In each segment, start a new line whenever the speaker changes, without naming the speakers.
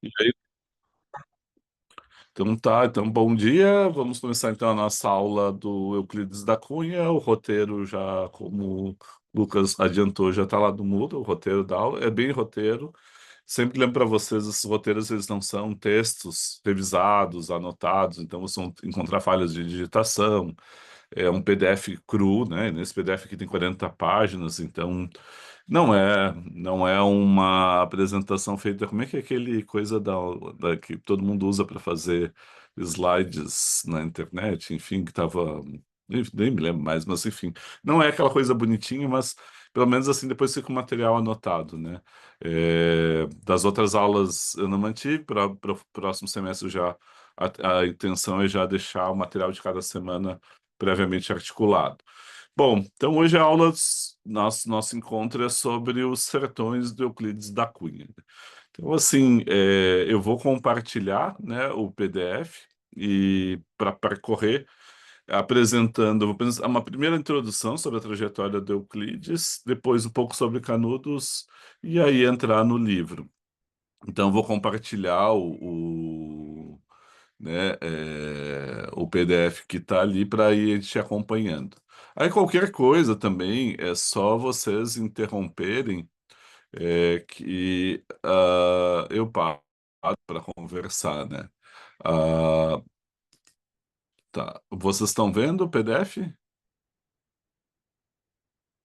E aí, então tá, então bom dia. Vamos começar então a nossa aula do Euclides da Cunha. O roteiro já, como o Lucas adiantou, já está lá no Moodle, o roteiro da aula. É bem roteiro. Sempre lembro para vocês, esses roteiros eles não são textos revisados, anotados, então vocês vão encontrar falhas de digitação. É um PDF cru, né? Nesse PDF aqui tem 40 páginas, então não é uma apresentação feita. Como é que é aquele coisa que todo mundo usa para fazer slides na internet? Enfim, que estava. Nem me lembro mais, mas enfim. Não é aquela coisa bonitinha, mas pelo menos assim depois fica o material anotado, né? Das outras aulas eu não mantive, para o próximo semestre já. A intenção é já deixar o material de cada semana previamente articulado. Bom, então hoje a aula, nosso encontro é sobre os sertões do Euclides da Cunha. Então, assim, eu vou compartilhar, né, o PDF e para percorrer, apresentando, vou apresentar uma primeira introdução sobre a trajetória do Euclides, depois um pouco sobre Canudos e aí entrar no livro. Então, vou compartilhar né, o PDF que está ali para ir a gente acompanhando. Aí qualquer coisa também é só vocês interromperem que eu paro para conversar, né? Ah, tá. Vocês estão vendo o PDF?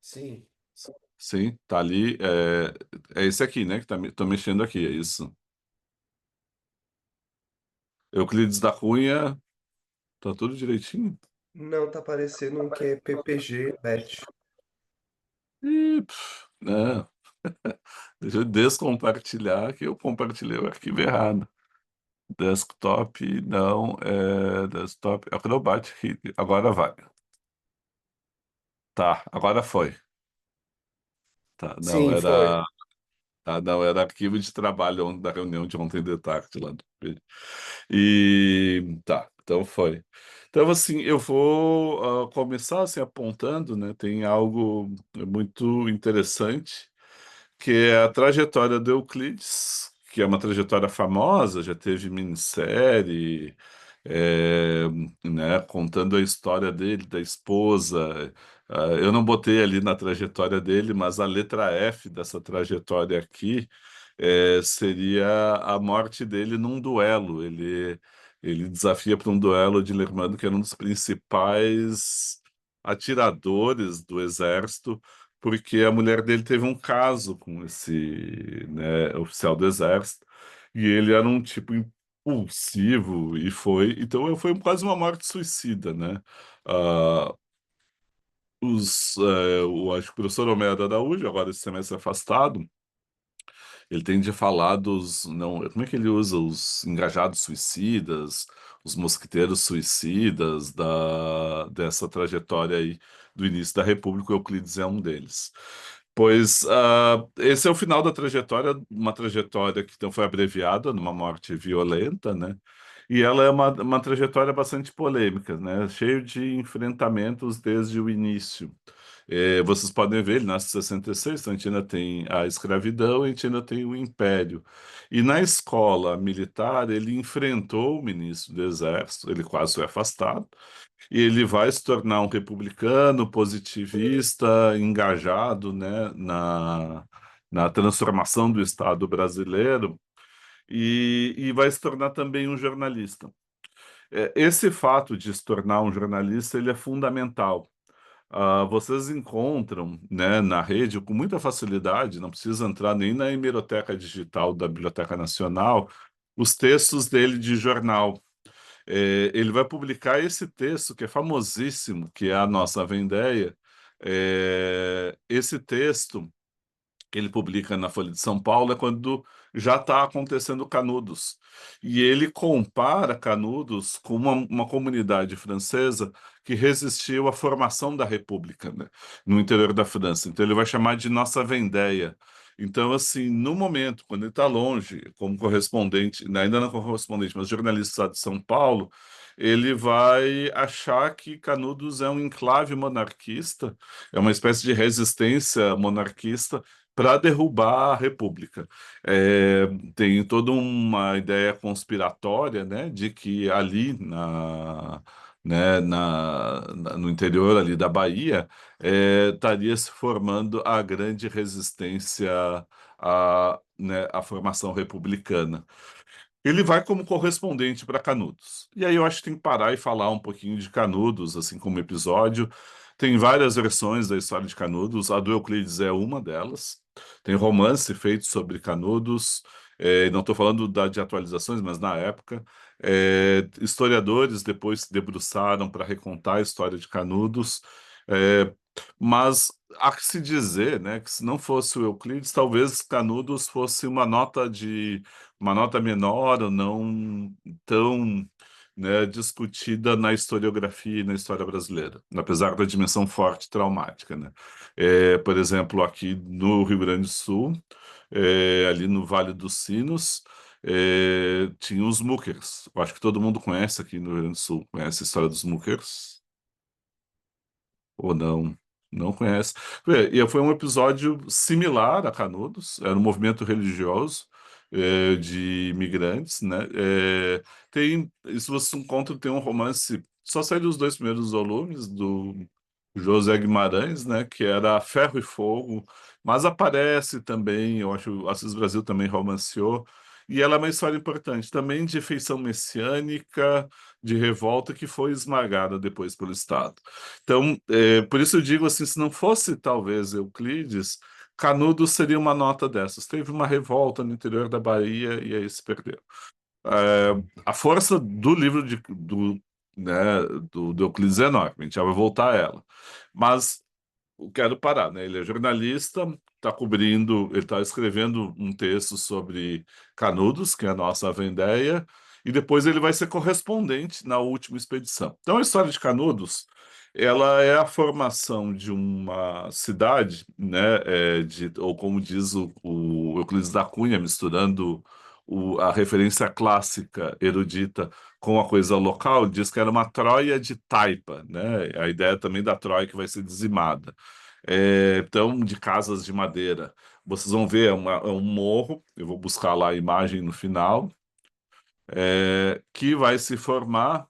Sim,
Sim, tá ali. É esse aqui, né? Que tô mexendo aqui, é isso. Euclides da Cunha, tá tudo direitinho?
não tá parecendo um que é PPG Bet.
Né? Deixa eu descompartilhar, que eu compartilhei o arquivo errado. Desktop, não, desktop, Acrobat, agora vai. Tá, agora foi. Tá, não,
Sim, foi.
era arquivo de trabalho da reunião de ontem de tarde lá do E tá, então foi. Então, assim, eu vou começar assim, apontando, né? Tem algo muito interessante que é a trajetória do Euclides, que é uma trajetória famosa, já teve minissérie, é, né, contando a história dele, da esposa. Eu não botei ali na trajetória dele, mas a letra F dessa trajetória aqui seria a morte dele num duelo. Ele desafia para um duelo de Lermando, que era um dos principais atiradores do exército, porque a mulher dele teve um caso com esse, né, oficial do exército, e ele era um tipo impulsivo e então foi quase uma morte suicida, né? Ah, acho que o professor Homero da Araújo, agora esse semestre afastado, ele tem de falar dos, não, como é que ele usa os engajados suicidas, os mosquiteiros suicidas dessa trajetória aí do início da República, o Euclides é um deles. Pois esse é o final da trajetória, uma trajetória que então foi abreviada numa morte violenta, né? E ela é uma trajetória bastante polêmica, né? Cheio de enfrentamentos desde o início. Vocês podem ver, ele nasce em 66, então a gente ainda tem a escravidão, a gente ainda tem o império. E na escola militar, ele enfrentou o ministro do Exército, ele quase foi afastado, e ele vai se tornar um republicano, positivista, engajado, né, na transformação do Estado brasileiro, e vai se tornar também um jornalista. Esse fato de se tornar um jornalista, ele é fundamental. Vocês encontram, né, na rede com muita facilidade, não precisa entrar nem na hemeroteca digital da Biblioteca Nacional, os textos dele de jornal. Ele vai publicar esse texto que é famosíssimo, que é a Nossa Vendéia. Esse texto que ele publica na Folha de São Paulo é quando já está acontecendo Canudos. E ele compara Canudos com uma comunidade francesa que resistiu à formação da República, né, no interior da França. Então ele vai chamar de Nossa Vendéia. Então, assim, no momento, quando ele está longe, como correspondente, né, ainda não como correspondente, mas jornalista lá de São Paulo, ele vai achar que Canudos é um enclave monarquista, é uma espécie de resistência monarquista para derrubar a República. É, tem toda uma ideia conspiratória, né, de que ali no interior ali da Bahia estaria se formando a grande resistência à formação republicana. Ele vai como correspondente para Canudos. E aí eu acho que tem que parar e falar um pouquinho de Canudos, assim como episódio. Tem várias versões da história de Canudos, a do Euclides é uma delas. Tem romance feito sobre Canudos, não estou falando de atualizações, mas na época. Historiadores depois se debruçaram para recontar a história de Canudos. É, mas há que se dizer, né, que se não fosse o Euclides, talvez Canudos fosse uma nota menor ou não tão, né, discutida na historiografia e na história brasileira, apesar da dimensão forte traumática, né? Por exemplo, aqui no Rio Grande do Sul, ali no Vale dos Sinos, tinha os muckers. Eu acho que todo mundo conhece aqui no Rio Grande do Sul, conhece a história dos muckers. Ou não? Não conhece. E foi um episódio similar a Canudos, era um movimento religioso de imigrantes, né? Isso você encontra, tem um romance, só saiu os dois primeiros volumes do José Guimarães, né? Que era Ferro e Fogo, mas aparece também, eu acho, o Assis Brasil também romanceou, e ela é uma história importante, também de feição messiânica, de revolta que foi esmagada depois pelo Estado. Então, por isso eu digo assim, se não fosse talvez Euclides, Canudos seria uma nota dessas. Teve uma revolta no interior da Bahia e aí se perdeu. A força do livro né, do Euclides é enorme, a gente já vai voltar a ela. Mas eu quero parar, né? Ele é jornalista, está cobrindo, ele está escrevendo um texto sobre Canudos, que é a nossa Vendéia, e depois ele vai ser correspondente na última expedição. Então, a história de Canudos, ela é a formação de uma cidade, né? Ou como diz o Euclides da Cunha, misturando a referência clássica erudita com a coisa local, diz que era uma Troia de taipa, né? A ideia também da Troia que vai ser dizimada. Então, de casas de madeira. Vocês vão ver, é um morro, eu vou buscar lá a imagem no final, que vai se formar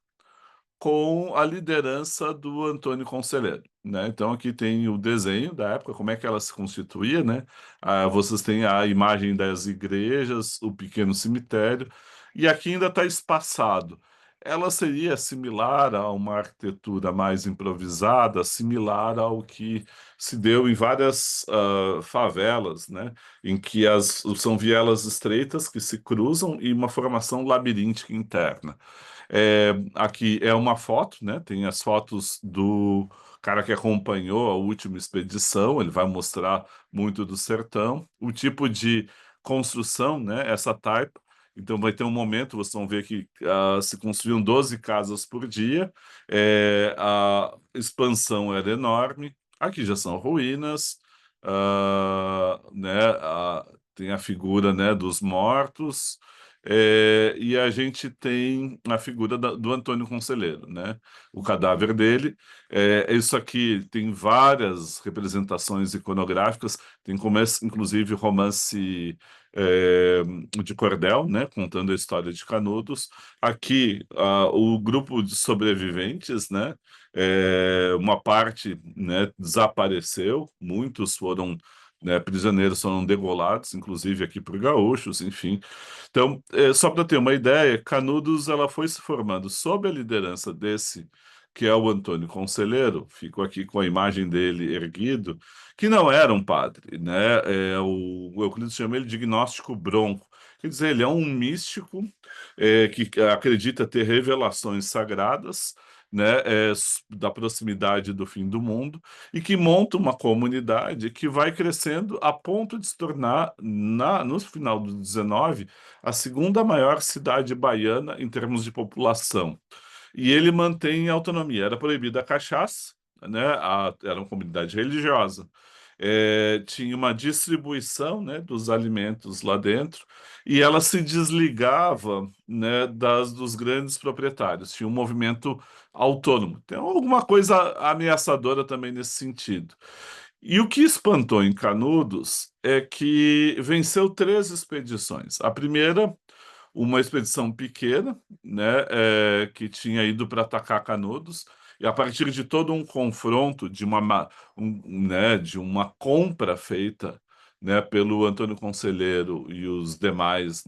com a liderança do Antônio Conselheiro, né? Então aqui tem o desenho da época, como é que ela se constituía, né? Vocês têm a imagem das igrejas, o pequeno cemitério, e aqui ainda está espaçado. Ela seria similar a uma arquitetura mais improvisada, similar ao que se deu em várias favelas, né? Em que são vielas estreitas que se cruzam e uma formação labiríntica interna. Aqui é uma foto, né? Tem as fotos do cara que acompanhou a última expedição. Ele vai mostrar muito do sertão, o tipo de construção, né? Essa taipa. Então vai ter um momento, vocês vão ver que se construíam 12 casas por dia. A expansão era enorme. Aqui já são ruínas, né? Tem a figura, né, dos mortos. E a gente tem a figura do Antônio Conselheiro, né? O cadáver dele. Isso aqui tem várias representações iconográficas, tem inclusive romance de cordel, né? Contando a história de Canudos. Aqui, o grupo de sobreviventes, né? Uma parte, né, desapareceu, muitos foram, né, prisioneiros foram degolados, inclusive aqui por gaúchos, enfim. Então, só para ter uma ideia, Canudos ela foi se formando sob a liderança desse, que é o Antônio Conselheiro, fico aqui com a imagem dele erguido, que não era um padre, né? O Euclides chama ele de gnóstico bronco. Quer dizer, ele é um místico que acredita ter revelações sagradas, né, da proximidade do fim do mundo, e que monta uma comunidade que vai crescendo a ponto de se tornar, no final do 19, a segunda maior cidade baiana em termos de população. E ele mantém a autonomia. Era proibida a cachaça, né? Era uma comunidade religiosa. Tinha uma distribuição, né, dos alimentos lá dentro e ela se desligava, né, dos grandes proprietários. Tinha um movimento autônomo. Tem alguma coisa ameaçadora também nesse sentido. E o que espantou em Canudos é que venceu 3 expedições. A primeira, uma expedição pequena, né, que tinha ido para atacar Canudos, e a partir de todo um confronto, de uma compra feita, né, pelo Antônio Conselheiro e os demais,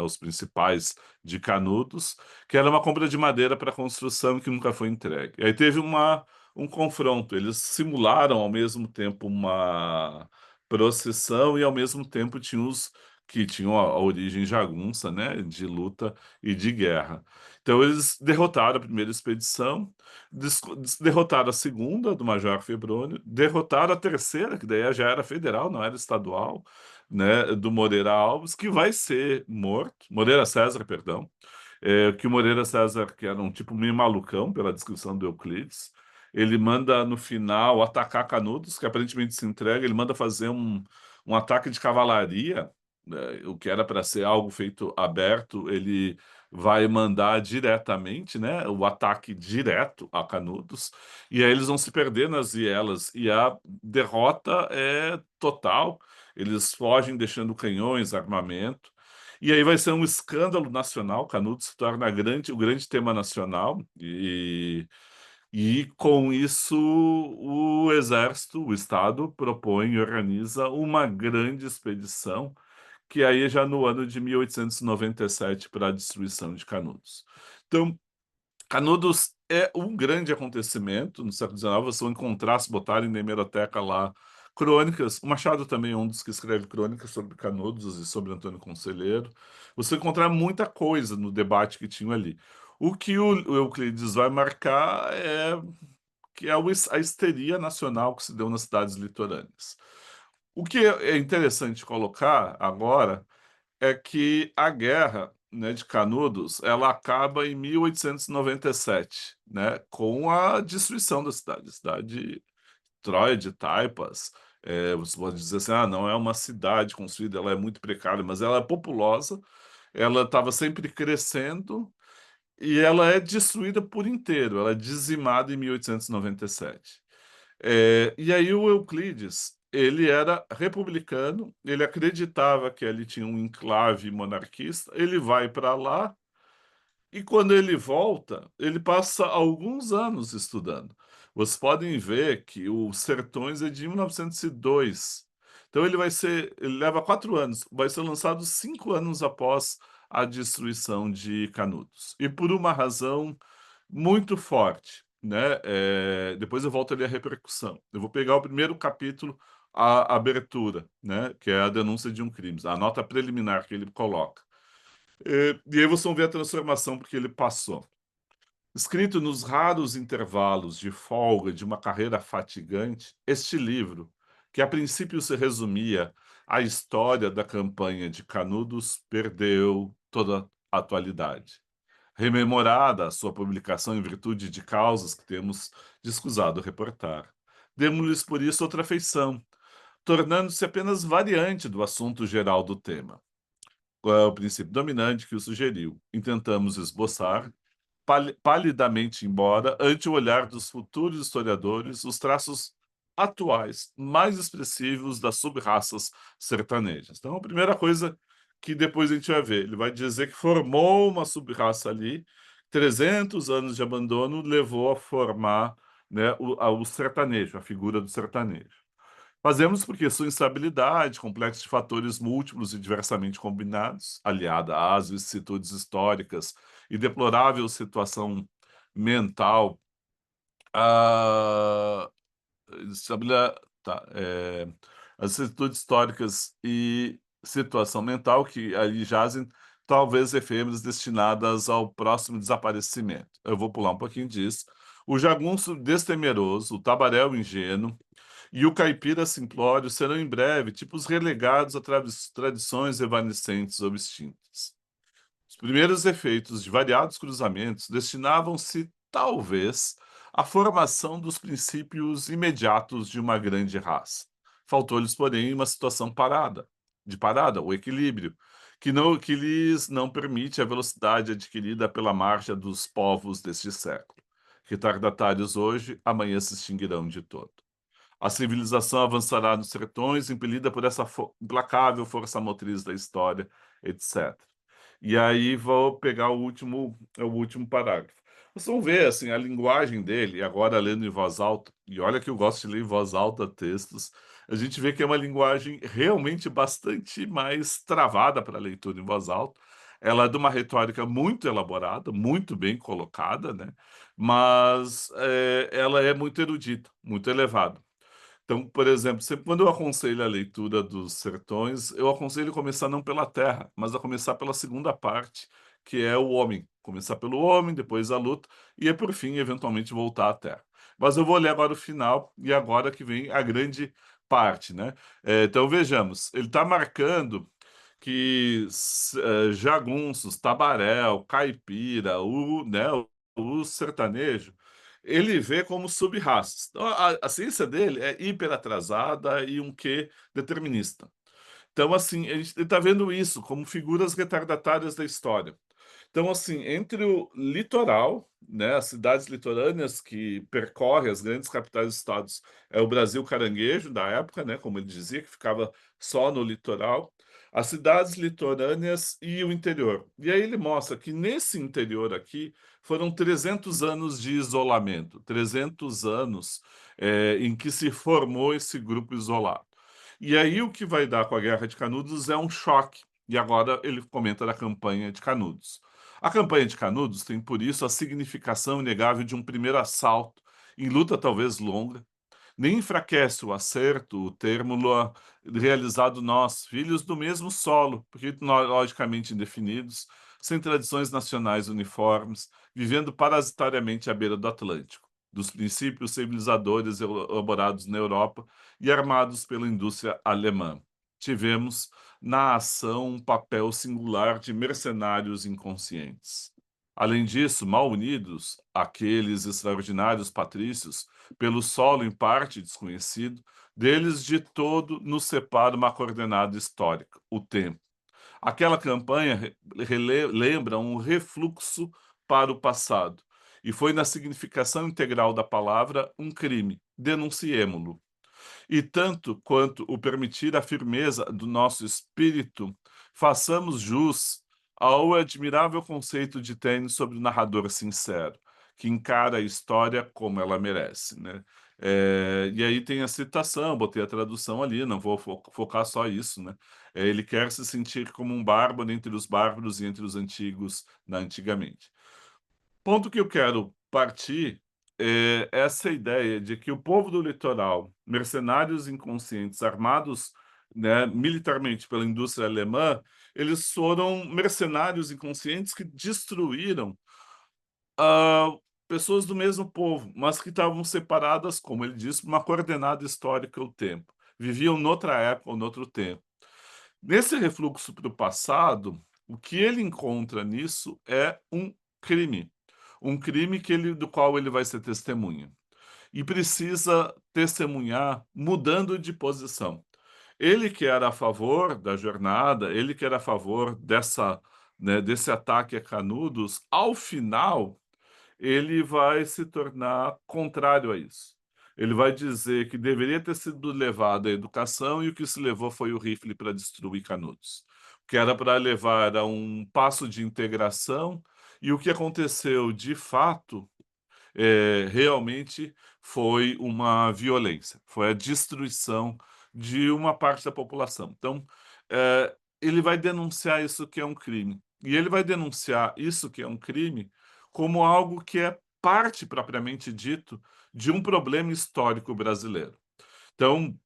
os principais de Canudos, que era uma compra de madeira para construção que nunca foi entregue. E aí teve um confronto, eles simularam ao mesmo tempo uma procissão e ao mesmo tempo tinham os que tinham a origem jagunça, né, de luta e de guerra. Então eles derrotaram a primeira expedição, derrotaram a segunda, do Major Febrônio, derrotaram a terceira, que daí já era federal, não era estadual, né, do Moreira Alves, que vai ser morto, Moreira César, perdão, que o Moreira César, que era um tipo meio malucão, pela descrição do Euclides, ele manda no final atacar Canudos, que aparentemente se entrega, ele manda fazer um ataque de cavalaria, o que era para ser algo feito aberto, ele vai mandar diretamente, né, o ataque direto a Canudos, e aí eles vão se perder nas vielas, e a derrota é total, eles fogem deixando canhões, armamento, e aí vai ser um escândalo nacional, Canudos se torna o grande tema nacional, e com isso o exército, o Estado, propõe e organiza uma grande expedição, que aí é já no ano de 1897 para a destruição de Canudos. Então, Canudos é um grande acontecimento no século XIX. Vocês vão encontrar, se botarem na hemeroteca lá, crônicas. O Machado também é um dos que escreve crônicas sobre Canudos e sobre Antônio Conselheiro. Você vai encontrar muita coisa no debate que tinha ali. O que o Euclides vai marcar é que é a histeria nacional que se deu nas cidades litorâneas. O que é interessante colocar agora é que a guerra, né, de Canudos, ela acaba em 1897, né, com a destruição da cidade. A cidade Troia de Taipas, você pode dizer assim, ah, não é uma cidade construída, ela é muito precária, mas ela é populosa, ela estava sempre crescendo e ela é destruída por inteiro, ela é dizimada em 1897. E aí o Euclides, ele era republicano, ele acreditava que ali tinha um enclave monarquista, ele vai para lá e quando ele volta, ele passa alguns anos estudando. Vocês podem ver que o Sertões é de 1902. Então ele leva 4 anos, vai ser lançado 5 anos após a destruição de Canudos. E por uma razão muito forte, né? Depois eu volto ali à repercussão. Eu vou pegar o primeiro capítulo, a abertura, né? Que é a denúncia de um crime, a nota preliminar que ele coloca. E aí vocês vão ver a transformação porque ele passou. Escrito nos raros intervalos de folga de uma carreira fatigante, este livro, que a princípio se resumia à história da campanha de Canudos, perdeu toda a atualidade. Rememorada a sua publicação em virtude de causas que temos descusado reportar. Demos-lhes por isso outra feição, tornando-se apenas variante do assunto geral do tema. Qual é o princípio dominante que o sugeriu? Intentamos esboçar, palidamente embora, ante o olhar dos futuros historiadores, os traços atuais mais expressivos das sub-raças sertanejas. Então, a primeira coisa que depois a gente vai ver, ele vai dizer que formou uma sub-raça ali, 300 anos de abandono levou a formar, né, o sertanejo, a figura do sertanejo. Fazemos porque sua instabilidade, complexo de fatores múltiplos e diversamente combinados, aliada às vicissitudes históricas e deplorável situação mental, a estabilidade, tá, as vicissitudes históricas e situação mental que ali jazem, talvez efêmeras destinadas ao próximo desaparecimento. Eu vou pular um pouquinho disso. O jagunço destemeroso, o tabaréu ingênuo, e o caipira simplório serão em breve tipos relegados a tradições evanescentes ou extintas. Os primeiros efeitos de variados cruzamentos destinavam-se, talvez, à formação dos princípios imediatos de uma grande raça. Faltou-lhes, porém, uma situação de parada, o equilíbrio, que lhes não permite a velocidade adquirida pela marcha dos povos deste século. Retardatários hoje, amanhã se extinguirão de todo. A civilização avançará nos sertões, impelida por essa implacável força motriz da história, etc. E aí vou pegar o último parágrafo. Vocês vão ver, assim, a linguagem dele, agora lendo em voz alta, e olha que eu gosto de ler em voz alta textos, a gente vê que é uma linguagem realmente bastante mais travada para leitura em voz alta. Ela é de uma retórica muito elaborada, muito bem colocada, né? Mas ela é muito erudita, muito elevada. Então, por exemplo, sempre quando eu aconselho a leitura dos Sertões, eu aconselho começar não pela terra, mas a começar pela segunda parte, que é o homem. Começar pelo homem, depois a luta, e por fim, eventualmente, voltar à terra. Mas eu vou ler agora o final, e agora que vem a grande parte, né? Então, vejamos, ele está marcando que jagunços, tabaréu, caipira, o sertanejo, ele vê como sub-raças. Então, a ciência dele é hiper atrasada e um quê determinista. Então, assim, a gente está vendo isso como figuras retardatárias da história. Então, assim, entre o litoral, né, as cidades litorâneas que percorrem as grandes capitais dos estados, é o Brasil caranguejo da época, né, como ele dizia, que ficava só no litoral, as cidades litorâneas e o interior. E aí ele mostra que nesse interior aqui foram 300 anos de isolamento, 300 anos em que se formou esse grupo isolado. E aí o que vai dar com a Guerra de Canudos é um choque. E agora ele comenta da campanha de Canudos. A campanha de Canudos tem, por isso, a significação inegável de um primeiro assalto, em luta talvez longa, nem enfraquece o acerto, o termo realizado nós, filhos do mesmo solo, porque logicamente indefinidos, sem tradições nacionais uniformes, vivendo parasitariamente à beira do Atlântico, dos princípios civilizadores elaborados na Europa e armados pela indústria alemã. Tivemos na ação um papel singular de mercenários inconscientes. Além disso, mal unidos, aqueles extraordinários patrícios, pelo solo em parte desconhecido, deles de todo nos separa uma coordenada histórica, o tempo. Aquela campanha lembra um refluxo para o passado, e foi na significação integral da palavra um crime. Denunciemo-lo. E tanto quanto o permitir a firmeza do nosso espírito, façamos jus ao admirável conceito de Taine sobre o narrador sincero, que encara a história como ela merece, né? E aí tem a citação, botei a tradução ali, não vou focar só isso, né? Ele quer se sentir como um bárbaro entre os bárbaros e entre os antigos antigamente. Ponto que eu quero partir é essa ideia de que o povo do litoral, mercenários inconscientes armados, né, militarmente pela indústria alemã, eles foram mercenários inconscientes que destruíram ah, pessoas do mesmo povo, mas que estavam separadas, como ele disse, por uma coordenada histórica, o tempo. Viviam noutra época ou noutro tempo. Nesse refluxo para o passado, o que ele encontra nisso é um crime do qual ele vai ser testemunha. E precisa testemunhar mudando de posição. Ele que era a favor da jornada, ele que era a favor desse ataque a Canudos, ao final ele vai se tornar contrário a isso. Ele vai dizer que deveria ter sido levada a educação e o que se levou foi o rifle para destruir Canudos, que era para levar a um passo de integração, e o que aconteceu de fato realmente foi uma violência, foi a destruição de uma parte da população. Então, ele vai denunciar isso que é um crime. E ele vai denunciar isso que é um crime como algo que é parte, propriamente dito, de um problema histórico brasileiro. Então,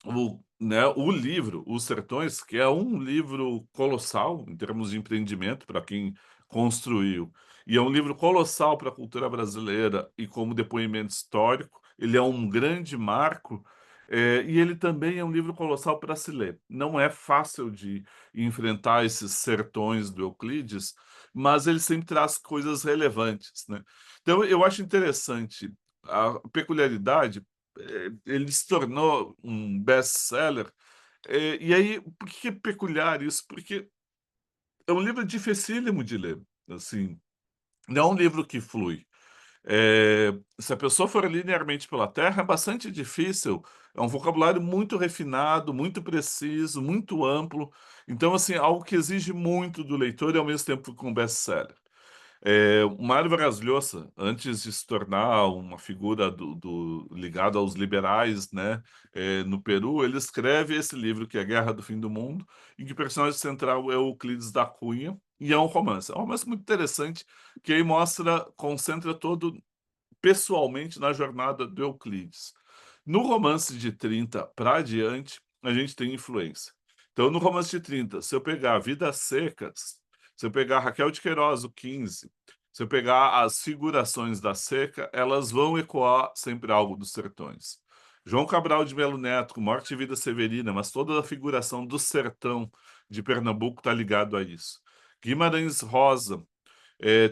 o livro Os Sertões, que é um livro colossal em termos de empreendimento para quem construiu, e é um livro colossal para a cultura brasileira e como depoimento histórico, ele é um grande marco, e ele também é um livro colossal para se ler. Não é fácil de enfrentar esses sertões do Euclides, mas ele sempre traz coisas relevantes, né? Então, eu acho interessante a peculiaridade, ele se tornou um best-seller. E aí, por que é peculiar isso? Porque é um livro dificílimo de ler, assim, não é um livro que flui. Se a pessoa for linearmente pela terra, é bastante difícil, é um vocabulário muito refinado, muito preciso, muito amplo, então, assim, algo que exige muito do leitor e, ao mesmo tempo, fica um best-seller. O Mário Vargas Llosa, antes de se tornar uma figura ligado aos liberais, né, no Peru, ele escreve esse livro que é A Guerra do Fim do Mundo, em que o personagem central é o Euclides da Cunha, e é um romance. É um romance muito interessante, que aí concentra todo pessoalmente na jornada do Euclides. No romance de 30 para adiante, a gente tem influência. Então, no romance de 30, se eu pegar Vidas Secas, se eu pegar Raquel de Queiroz, o 15, se eu pegar as figurações da seca, elas vão ecoar sempre algo dos sertões. João Cabral de Melo Neto, com Morte e Vida Severina, mas toda a figuração do sertão de Pernambuco está ligado a isso. Guimarães Rosa,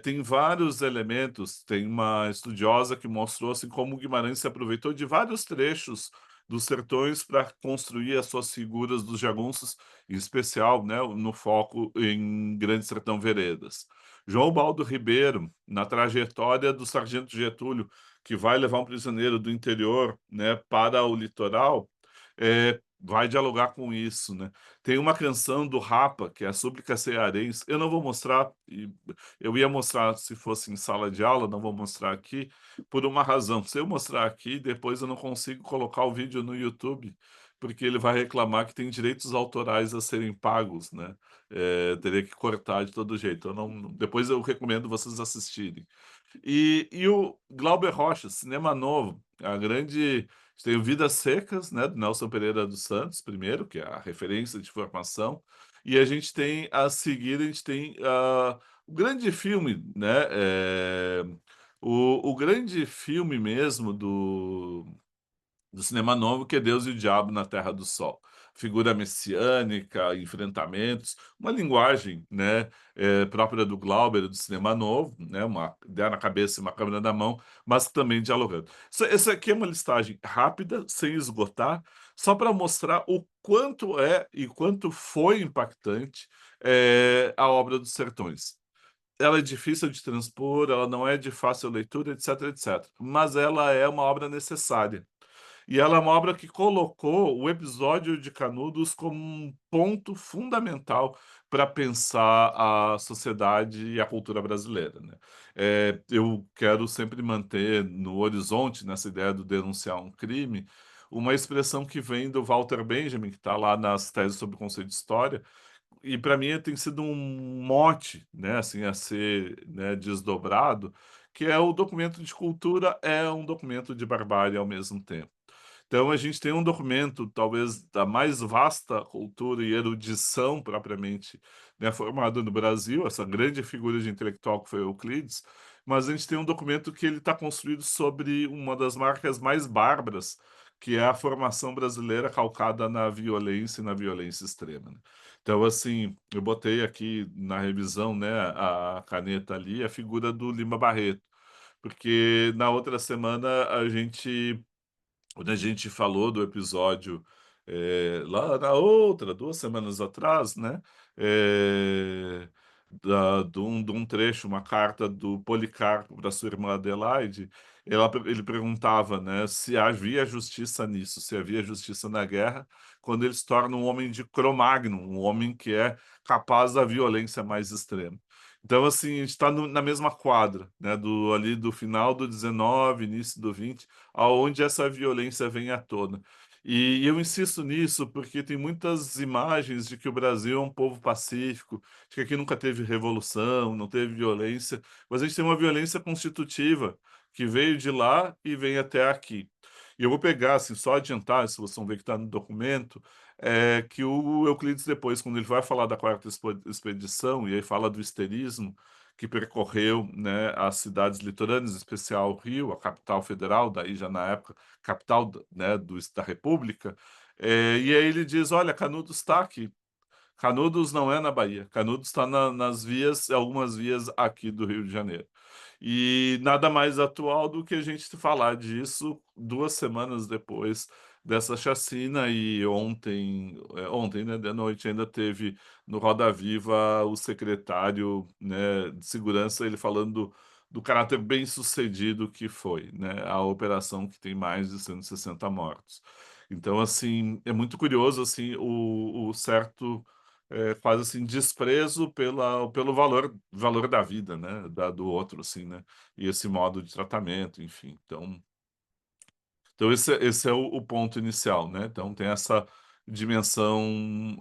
tem vários elementos. Tem uma estudiosa que mostrou assim como Guimarães se aproveitou de vários trechos dos sertões para construir as suas figuras dos jagunços, em especial, né, no foco em Grande Sertão Veredas. João Baldo Ribeiro, na trajetória do Sargento Getúlio, que vai levar um prisioneiro do interior, né, para o litoral, vai dialogar com isso, né. Tem uma canção do Rapa, que é a Súplica Cearense. Eu não vou mostrar, eu ia mostrar se fosse em sala de aula, não vou mostrar aqui, por uma razão. Se eu mostrar aqui, depois eu não consigo colocar o vídeo no YouTube, porque ele vai reclamar que tem direitos autorais a serem pagos, né? Teria que cortar de todo jeito. Eu não, depois eu recomendo vocês assistirem. E o Glauber Rocha, Cinema Novo, a grande. Tem o Vidas Secas, né, do Nelson Pereira dos Santos, primeiro, que é a referência de formação, e a gente tem, a seguir, a gente tem o grande filme, né, o grande filme mesmo do cinema novo, que é Deus e o Diabo na Terra do Sol. Figura messiânica, enfrentamentos, uma linguagem, né, própria do Glauber, do cinema novo, né, uma ideia na cabeça e uma câmera na mão, mas também dialogando. Essa aqui é uma listagem rápida, sem esgotar, só para mostrar o quanto é e quanto foi impactante a obra dos Sertões. Ela é difícil de transpor, ela não é de fácil leitura, etc, etc. Mas ela é uma obra necessária. E ela é uma obra que colocou o episódio de Canudos como um ponto fundamental para pensar a sociedade e a cultura brasileira, né. Eu quero sempre manter no horizonte, nessa ideia do denunciar um crime, uma expressão que vem do Walter Benjamin, que está lá nas teses sobre o conceito de história, e para mim tem sido um mote, né, assim, a ser, né, desdobrado, que é o documento de cultura é um documento de barbárie ao mesmo tempo. Então a gente tem um documento, talvez, da mais vasta cultura e erudição propriamente, né, formada no Brasil, essa grande figura de intelectual que foi Euclides, mas a gente tem um documento que ele está construído sobre uma das marcas mais bárbaras, que é a formação brasileira calcada na violência e na violência extrema, né. Então, assim, eu botei aqui na revisão, né, a caneta ali, a figura do Lima Barreto, porque na outra semana quando a gente falou do episódio, lá na outra 2 semanas atrás, né, eh, da de um trecho, uma carta do Policarpo para sua irmã Adelaide, ele perguntava, né, se havia justiça nisso, se havia justiça na guerra, quando ele se torna um homem de Cro-Magnon, um homem que é capaz da violência mais extrema. Então, assim, a gente está na mesma quadra, né, ali do final do 19, início do 20, aonde essa violência vem à tona. E eu insisto nisso porque tem muitas imagens de que o Brasil é um povo pacífico, de que aqui nunca teve revolução, não teve violência, mas a gente tem uma violência constitutiva que veio de lá e vem até aqui. E eu vou pegar, assim, só adiantar, se vocês vão ver que está no documento, que o Euclides depois, quando ele vai falar da quarta expedição, e aí fala do histerismo, que percorreu, né, as cidades litorâneas, em especial o Rio, a capital federal, daí já na época, capital, né, da República, e aí ele diz: "Olha, Canudos está aqui. Canudos não é na Bahia, Canudos está nas vias, algumas vias aqui do Rio de Janeiro". E nada mais atual do que a gente falar disso 2 semanas depois dessa chacina, e ontem, né, de noite, ainda teve no Roda Viva o secretário, né, de segurança, ele falando do caráter bem-sucedido que foi, né, a operação que tem mais de 160 mortos. Então, assim, é muito curioso, assim, o certo, quase assim, desprezo pelo valor da vida, né, do outro, assim, né, e esse modo de tratamento, enfim. Então esse é o ponto inicial, né, então tem essa dimensão,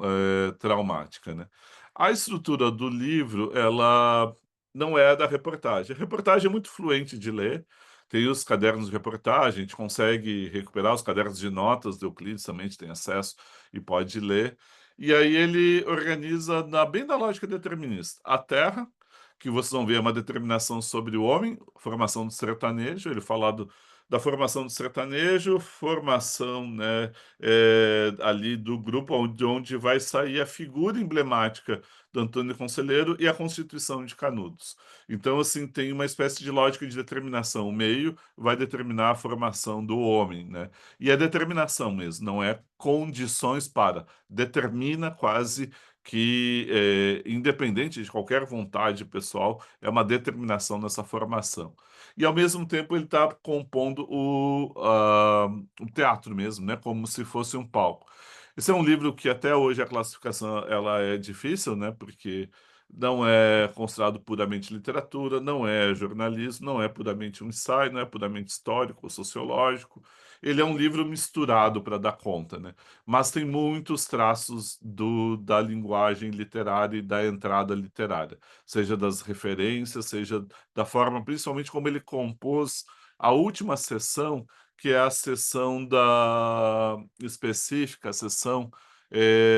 traumática, né. A estrutura do livro, ela não é da reportagem. A reportagem é muito fluente de ler, tem os cadernos de reportagem, a gente consegue recuperar os cadernos de notas do Euclides, também a gente tem acesso e pode ler. E aí ele organiza bem na lógica determinista. A Terra, que vocês vão ver, é uma determinação sobre o homem, formação do sertanejo, ele fala da formação do sertanejo, formação, né, ali do grupo onde vai sair a figura emblemática do Antônio Conselheiro e a Constituição de Canudos. Então, assim, tem uma espécie de lógica de determinação. O meio vai determinar a formação do homem, né? E é determinação mesmo, não é condições para. Determina quase que, independente de qualquer vontade pessoal, é uma determinação nessa formação. E ao mesmo tempo ele está compondo o teatro mesmo, né, como se fosse um palco. Esse é um livro que até hoje a classificação ela é difícil, né, porque não é considerado puramente literatura, não é jornalismo, não é puramente um ensaio, não é puramente histórico ou sociológico. Ele é um livro misturado para dar conta, né, mas tem muitos traços da linguagem literária e da entrada literária, seja das referências, seja da forma, principalmente como ele compôs a última sessão, que é a sessão da específica, a sessão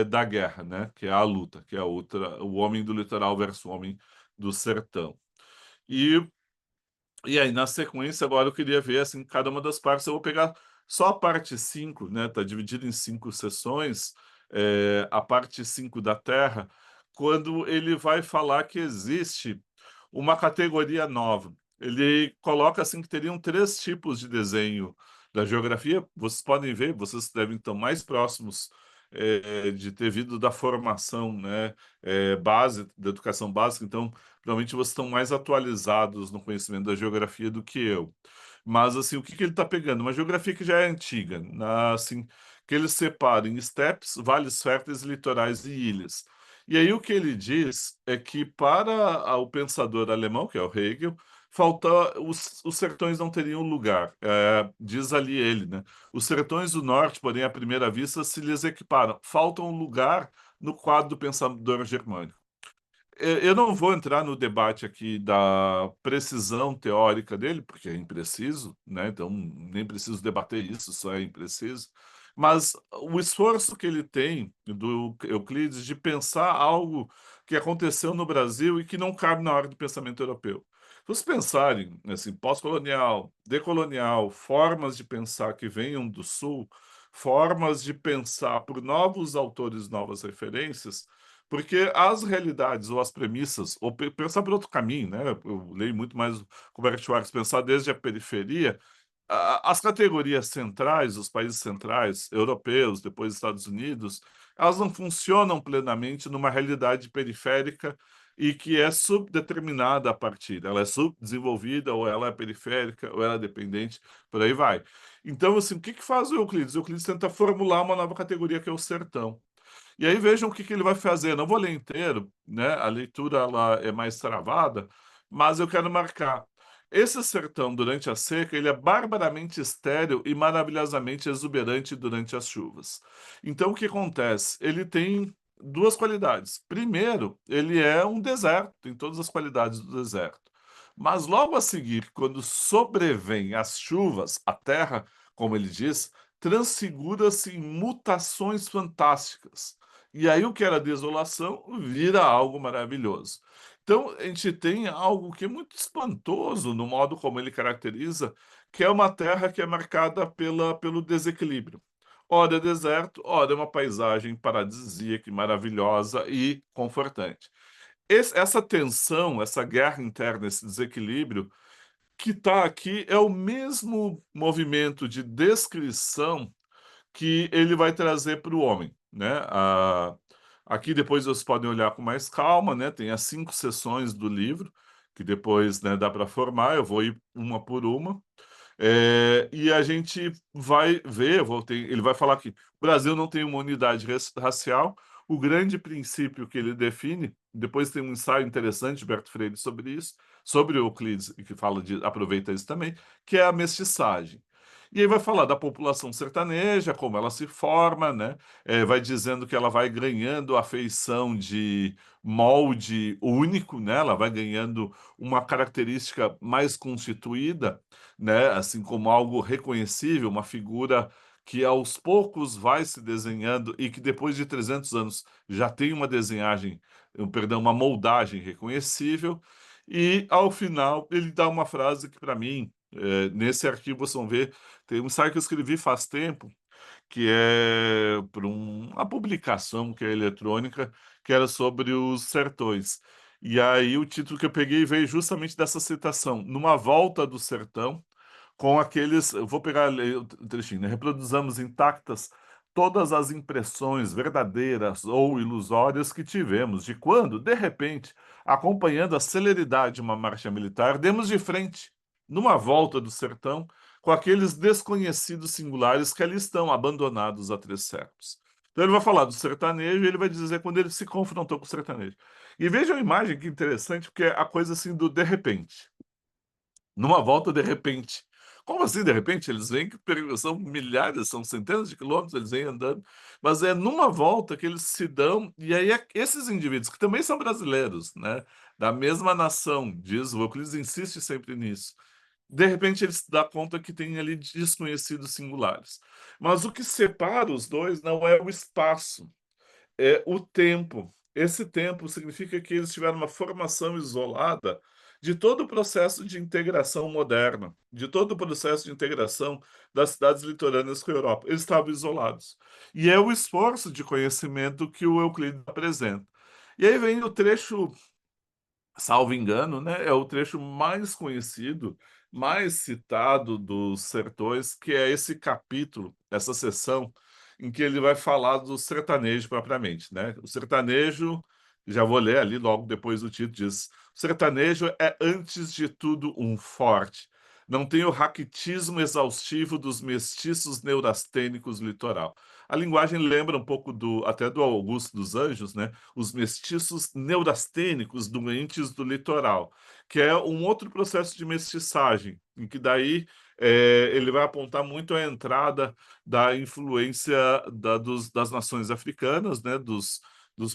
da guerra, né? Que é a luta, que é a outra, o homem do litoral versus o homem do sertão. E e aí, na sequência, agora eu queria ver, assim, cada uma das partes. Eu vou pegar só a parte 5, né? Tá dividido em 5 sessões, a parte 5 da Terra, quando ele vai falar que existe uma categoria nova. Ele coloca, assim, que teriam 3 tipos de desenho da geografia. Vocês podem ver, vocês devem estar mais próximos, de ter vindo da formação, né, base da educação básica, então provavelmente vocês estão mais atualizados no conhecimento da geografia do que eu. Mas, assim, o que que ele está pegando? Uma geografia que já é antiga, assim, que ele separa em estepes, vales férteis, litorais e ilhas. E aí o que ele diz é que para o pensador alemão, que é o Hegel, os sertões não teriam lugar. Diz ali ele, né? Os sertões do norte, porém, à primeira vista, se lhes equiparam. Falta um lugar no quadro do pensador germânico. Eu não vou entrar no debate aqui da precisão teórica dele, porque é impreciso, né? Então nem preciso debater isso, só é impreciso. Mas o esforço que ele tem, do Euclides, de pensar algo que aconteceu no Brasil e que não cabe na ordem do pensamento europeu. Se vocês pensarem, assim, pós-colonial, decolonial, formas de pensar que venham do Sul, formas de pensar por novos autores, novas referências, porque as realidades ou as premissas, ou pensar por outro caminho, né? Eu leio muito mais o Bert Schwartz, pensar desde a periferia, as categorias centrais, os países centrais, europeus, depois Estados Unidos, elas não funcionam plenamente numa realidade periférica e que é subdeterminada a partir. Ela é subdesenvolvida, ou ela é periférica, ou ela é dependente, por aí vai. Então, assim, o que que faz o Euclides? O Euclides tenta formular uma nova categoria que é o sertão. E aí vejam o que que ele vai fazer. Não vou ler inteiro, né? A leitura ela é mais travada, mas eu quero marcar. Esse sertão, durante a seca, ele é barbaramente estéril e maravilhosamente exuberante durante as chuvas. Então, o que acontece? Ele tem duas qualidades. Primeiro, ele é um deserto, tem todas as qualidades do deserto. Mas logo a seguir, quando sobrevêm as chuvas, a terra, como ele diz, transfigura-se em mutações fantásticas. E aí o que era desolação vira algo maravilhoso. Então a gente tem algo que é muito espantoso no modo como ele caracteriza, que é uma terra que é marcada pelo desequilíbrio. Ora é deserto, ora é uma paisagem paradisíaca, e maravilhosa e confortante. Essa tensão, essa guerra interna, esse desequilíbrio que está aqui é o mesmo movimento de descrição que ele vai trazer para o homem, né? Aqui depois vocês podem olhar com mais calma, né? Tem as 5 sessões do livro, que depois, né, dá para formar, eu vou ir uma por uma. E a gente vai ver, ele vai falar que o Brasil não tem uma unidade racial. O grande princípio que ele define, depois tem um ensaio interessante de Berto Freire sobre isso, sobre o Euclides, e que fala de, aproveita isso também, que é a mestiçagem. E aí vai falar da população sertaneja, como ela se forma, né? Vai dizendo que ela vai ganhando a feição de molde único, né? Ela vai ganhando uma característica mais constituída, né? Assim como algo reconhecível, uma figura que aos poucos vai se desenhando e que depois de 300 anos já tem uma desenhagem, perdão, uma moldagem reconhecível. E ao final ele dá uma frase que para mim, nesse arquivo vocês vão ver, tem um ensaio que eu escrevi faz tempo, que é para uma publicação que é eletrônica, que era sobre os sertões. E aí o título que eu peguei veio justamente dessa citação, numa volta do sertão, com aqueles, eu vou pegar o trechinho, né? Reproduzamos intactas todas as impressões verdadeiras ou ilusórias que tivemos de quando, de repente, acompanhando a celeridade de uma marcha militar, demos de frente, numa volta do sertão, com aqueles desconhecidos singulares que ali estão, abandonados há 3 séculos. Então ele vai falar do sertanejo e ele vai dizer quando ele se confrontou com o sertanejo. E veja a imagem que interessante, porque é a coisa assim do de repente. Numa volta de repente. Como assim de repente? Eles vêm, são milhares, são centenas de quilômetros, eles vêm andando, mas é numa volta que eles se dão, e aí esses indivíduos, que também são brasileiros, né, da mesma nação, diz o Euclides, insiste sempre nisso, de repente ele se dá conta que tem ali desconhecidos singulares. Mas o que separa os dois não é o espaço, é o tempo. Esse tempo significa que eles tiveram uma formação isolada de todo o processo de integração moderna, de todo o processo de integração das cidades litorâneas com a Europa. Eles estavam isolados. E é o esforço de conhecimento que o Euclides apresenta. E aí vem o trecho, salvo engano, né, é o trecho mais conhecido, mais citado dos Sertões, que é esse capítulo, essa seção, em que ele vai falar do sertanejo propriamente, né? O sertanejo, já vou ler ali logo depois do título, diz: o sertanejo é, antes de tudo, um forte. Não tem o raquitismo exaustivo dos mestiços neurastênicos do litoral. A linguagem lembra um pouco até do Augusto dos Anjos, né? Os mestiços neurastênicos doentes do litoral, que é um outro processo de mestiçagem, em que daí ele vai apontar muito a entrada da influência das nações africanas, né, dos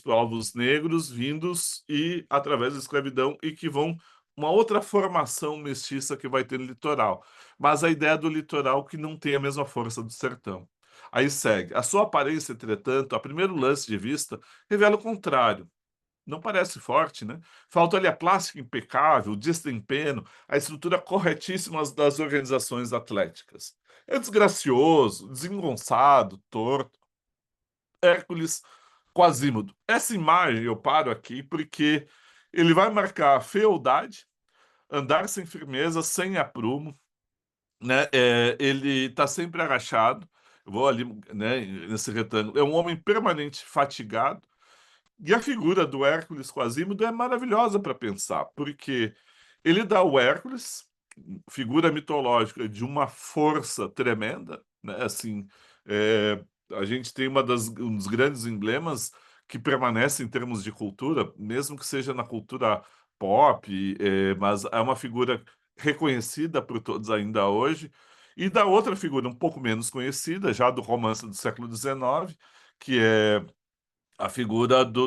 povos negros vindos e através da escravidão e que vão uma outra formação mestiça que vai ter no litoral. Mas a ideia do litoral que não tem a mesma força do sertão. Aí segue. A sua aparência, entretanto, a primeiro lance de vista, revela o contrário. Não parece forte, né? Falta ali a plástica impecável, o destempenho, a estrutura corretíssima das organizações atléticas. É desgracioso, desengonçado, torto. Hércules Quasímodo. Essa imagem eu paro aqui porque ele vai marcar a fealdade, andar sem firmeza, sem aprumo, né? Ele está sempre agachado. Eu vou ali, né, nesse retângulo. É um homem permanente fatigado. E a figura do Hércules Quasímodo é maravilhosa para pensar, porque ele dá ao Hércules, figura mitológica de uma força tremenda, né? Assim, é, a gente tem um dos grandes emblemas que permanece em termos de cultura, mesmo que seja na cultura pop, mas é uma figura reconhecida por todos ainda hoje. E da outra figura um pouco menos conhecida, já do romance do século XIX, que é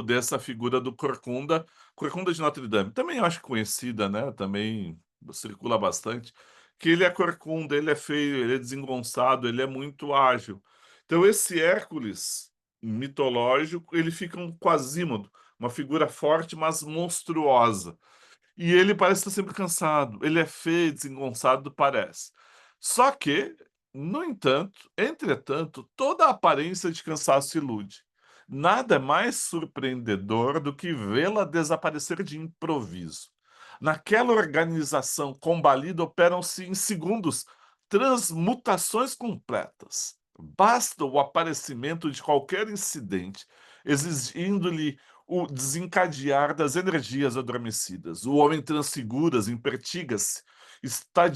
dessa figura do Corcunda, Corcunda de Notre Dame, também eu acho conhecida, né? Também circula bastante, que ele é corcunda, ele é feio, ele é desengonçado, ele é muito ágil. Então esse Hércules mitológico, ele fica um Quasímodo, uma figura forte, mas monstruosa. E ele parece estar sempre cansado. Ele é feio, desengonçado, parece. Só que, no entanto, entretanto, toda a aparência de cansaço ilude. Nada é mais surpreendedor do que vê-la desaparecer de improviso. Naquela organização combalida operam-se em segundos transmutações completas. Basta o aparecimento de qualquer incidente, exigindo-lhe o desencadear das energias adormecidas. O homem transfigura-se, impertiga-se,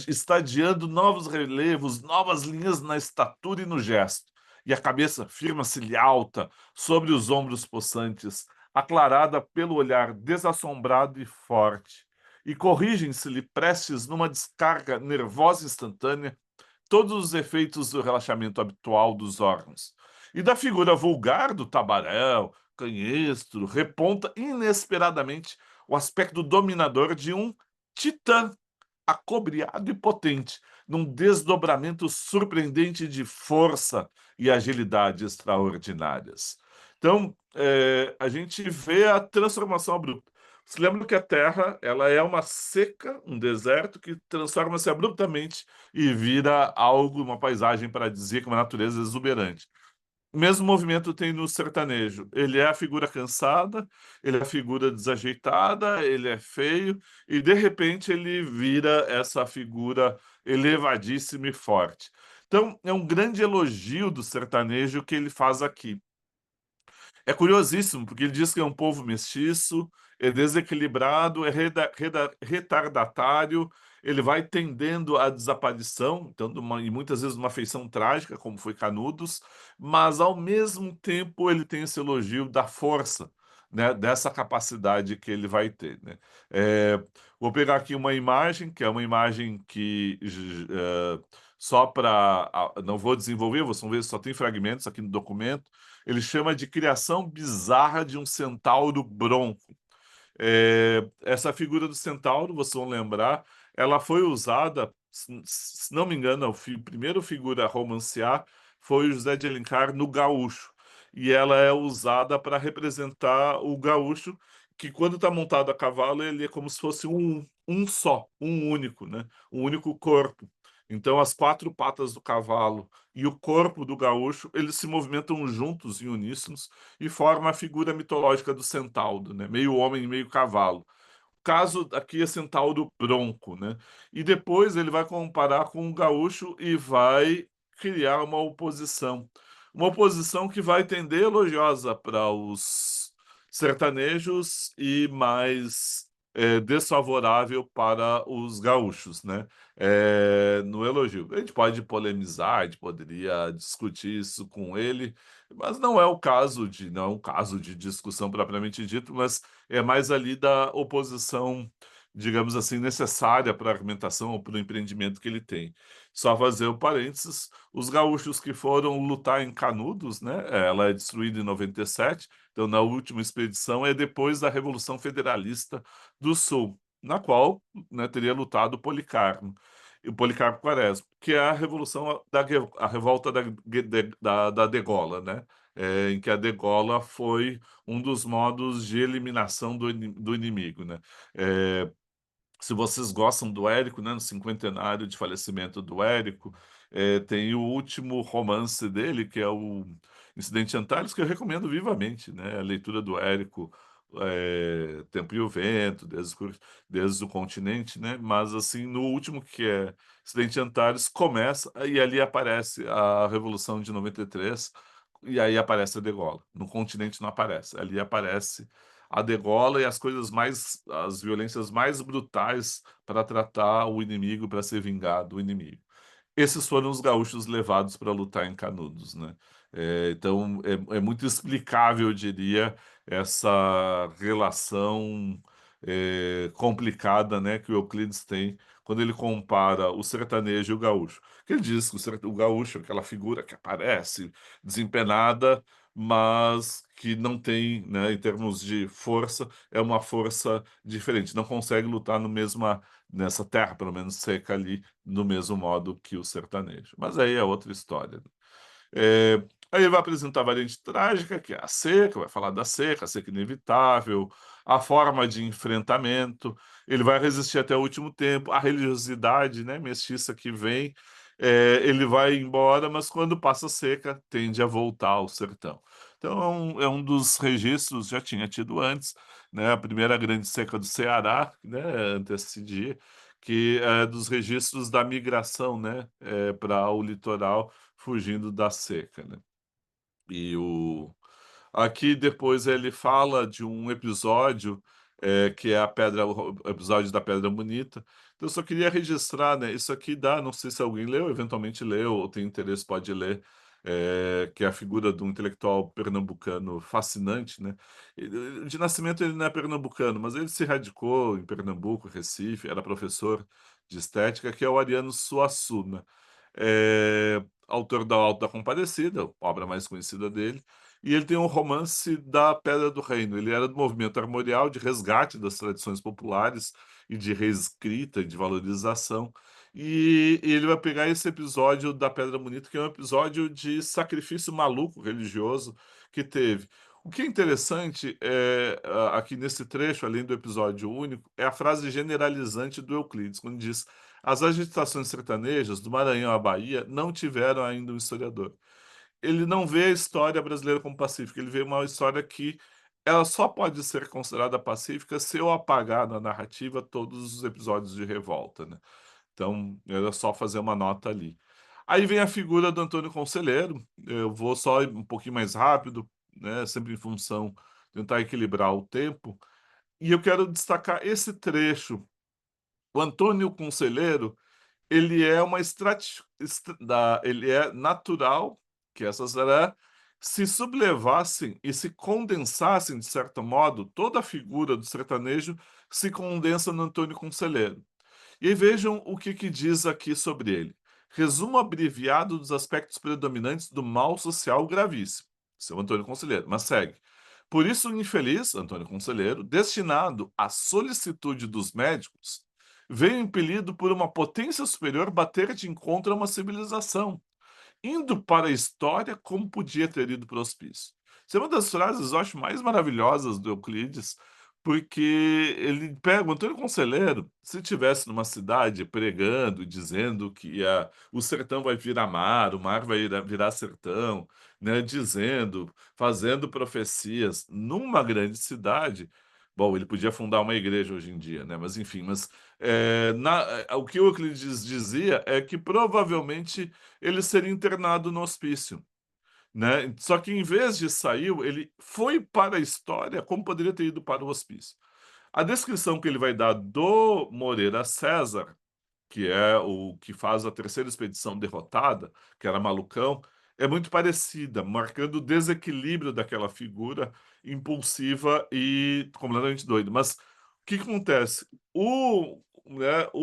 estadiando novos relevos, novas linhas na estatura e no gesto. E a cabeça firma-se-lhe alta sobre os ombros possantes, aclarada pelo olhar desassombrado e forte. E corrigem-se-lhe prestes numa descarga nervosa instantânea todos os efeitos do relaxamento habitual dos órgãos. E da figura vulgar do tabaréu, canhestro, reponta inesperadamente o aspecto dominador de um titã acobreado e potente, num desdobramento surpreendente de força e agilidade extraordinárias. Então, a gente vê a transformação abrupta. Você lembra que a Terra ela é uma seca, um deserto que transforma-se abruptamente e vira algo, uma paisagem paradisíaca, uma natureza exuberante. O mesmo movimento tem no sertanejo. Ele é a figura cansada, ele é a figura desajeitada, ele é feio, e de repente ele vira essa figura elevadíssima e forte. Então, é um grande elogio do sertanejo que ele faz aqui. É curiosíssimo, porque ele diz que é um povo mestiço, é desequilibrado, é retardatário, ele vai tendendo à desaparição, então, e muitas vezes uma feição trágica, como foi Canudos, mas ao mesmo tempo ele tem esse elogio da força, né, dessa capacidade que ele vai ter, né? É, vou pegar aqui uma imagem, que é uma imagem que só para. Não vou desenvolver, vocês vão ver, só tem fragmentos aqui no documento. Ele chama de criação bizarra de um centauro bronco. Essa figura do centauro, vocês vão lembrar, ela foi usada, se não me engano, primeiro figura a romancear foi o José de Alencar no Gaúcho. E ela é usada para representar o gaúcho, que quando está montado a cavalo, ele é como se fosse um só, um único, né? Um único corpo. Então, as quatro patas do cavalo e o corpo do gaúcho, eles se movimentam juntos e uníssonos e formam a figura mitológica do centauro, né? Meio homem, meio cavalo. Caso aqui é centauro bronco, né? E depois ele vai comparar com o gaúcho e vai criar uma oposição. Uma oposição que vai tender elogiosa para os sertanejos e mais desfavorável para os gaúchos, né? No elogio. A gente pode polemizar, a gente poderia discutir isso com ele, mas não é um caso de discussão propriamente dito, mas é mais ali da oposição, digamos assim, necessária para a argumentação ou para o empreendimento que ele tem. Só fazer o parênteses, os gaúchos que foram lutar em Canudos, né? Ela é destruída em 97, então na última expedição é depois da Revolução Federalista do Sul, na qual, né, teria lutado Policarpo. E o Policarpo Quaresma, que é a revolução a revolta da degola, né? Em que a degola foi um dos modos de eliminação do inimigo, né? É, se vocês gostam do Érico, né, no cinquentenário de falecimento do Érico, tem o último romance dele, que é o Incidente Antares, que eu recomendo vivamente, né? A leitura do Érico, Tempo e o Vento, desde o continente, né? Mas, assim, no último, que é Incidente Antares, começa, e ali aparece a Revolução de 93, e aí aparece a degola. No continente não aparece, ali aparece a degola e as violências mais brutais para tratar o inimigo, para ser vingado o inimigo. Esses foram os gaúchos levados para lutar em Canudos, né? Então é muito explicável, eu diria, essa relação complicada, né, que o Euclides tem quando ele compara o sertanejo e o gaúcho. Que ele diz que o gaúcho é aquela figura que aparece desempenada, mas que não tem, né, em termos de força, é uma força diferente, não consegue lutar no mesma, nessa terra, pelo menos seca ali, do mesmo modo que o sertanejo. Mas aí é outra história, né? É, aí ele vai apresentar a variante trágica, que é a seca, vai falar da seca, a seca inevitável, a forma de enfrentamento, ele vai resistir até o último tempo, a religiosidade, né, mestiça que vem, ele vai embora, mas quando passa a seca, tende a voltar ao sertão. Então é um dos registros, já tinha tido antes, né, a primeira grande seca do Ceará, né, antecedia, que é dos registros da migração, né, para o litoral, fugindo da seca, né? E Aqui depois ele fala de um episódio, que é a pedra o episódio da Pedra Bonita. Então eu só queria registrar, né, isso aqui dá não sei se alguém leu, eventualmente leu ou tem interesse pode ler, que é a figura de um intelectual pernambucano fascinante, né. De nascimento ele não é pernambucano, mas ele se radicou em Pernambuco, Recife, era professor de estética, que é o Ariano Suassuna. Autor da Alto da Compadecida, obra mais conhecida dele, e ele tem um romance da Pedra do Reino. Ele era do movimento armorial de resgate das tradições populares e de reescrita e de valorização. E ele vai pegar esse episódio da Pedra Bonita, que é um episódio de sacrifício maluco religioso que teve. O que é interessante aqui nesse trecho, além do episódio único, é a frase generalizante do Euclides, quando diz: as agitações sertanejas do Maranhão à Bahia não tiveram ainda um historiador. Ele não vê a história brasileira como pacífica, ele vê uma história que ela só pode ser considerada pacífica se eu apagar na narrativa todos os episódios de revolta, né. Então, era só fazer uma nota ali. Aí vem a figura do Antônio Conselheiro, eu vou só ir um pouquinho mais rápido, né, sempre em função tentar equilibrar o tempo, e eu quero destacar esse trecho. O Antônio Conselheiro, ele é uma estrati est da ele é natural que essas se sublevassem e se condensassem, de certo modo, toda a figura do sertanejo se condensa no Antônio Conselheiro. E aí vejam o que que diz aqui sobre ele. Resumo abreviado dos aspectos predominantes do mal social gravíssimo. Seu Antônio Conselheiro, mas segue. Por isso, o infeliz, Antônio Conselheiro, destinado à solicitude dos médicos, veio impelido por uma potência superior bater de encontro a uma civilização, indo para a história como podia ter ido para o hospício. Isso é uma das frases, eu acho, mais maravilhosas do Euclides, porque ele pega o Antônio Conselheiro, se tivesse numa cidade pregando, dizendo que o sertão vai virar mar, o mar vai virar sertão, né, dizendo, fazendo profecias numa grande cidade, bom, ele podia fundar uma igreja hoje em dia, né, mas enfim, o que o Euclides dizia é que provavelmente ele seria internado no hospício, né. Só que em vez de saiu, ele foi para a história como poderia ter ido para o hospício. A descrição que ele vai dar do Moreira César, que é o que faz a terceira expedição derrotada, que era malucão, é muito parecida, marcando o desequilíbrio daquela figura impulsiva e completamente doida. Mas o que que acontece? O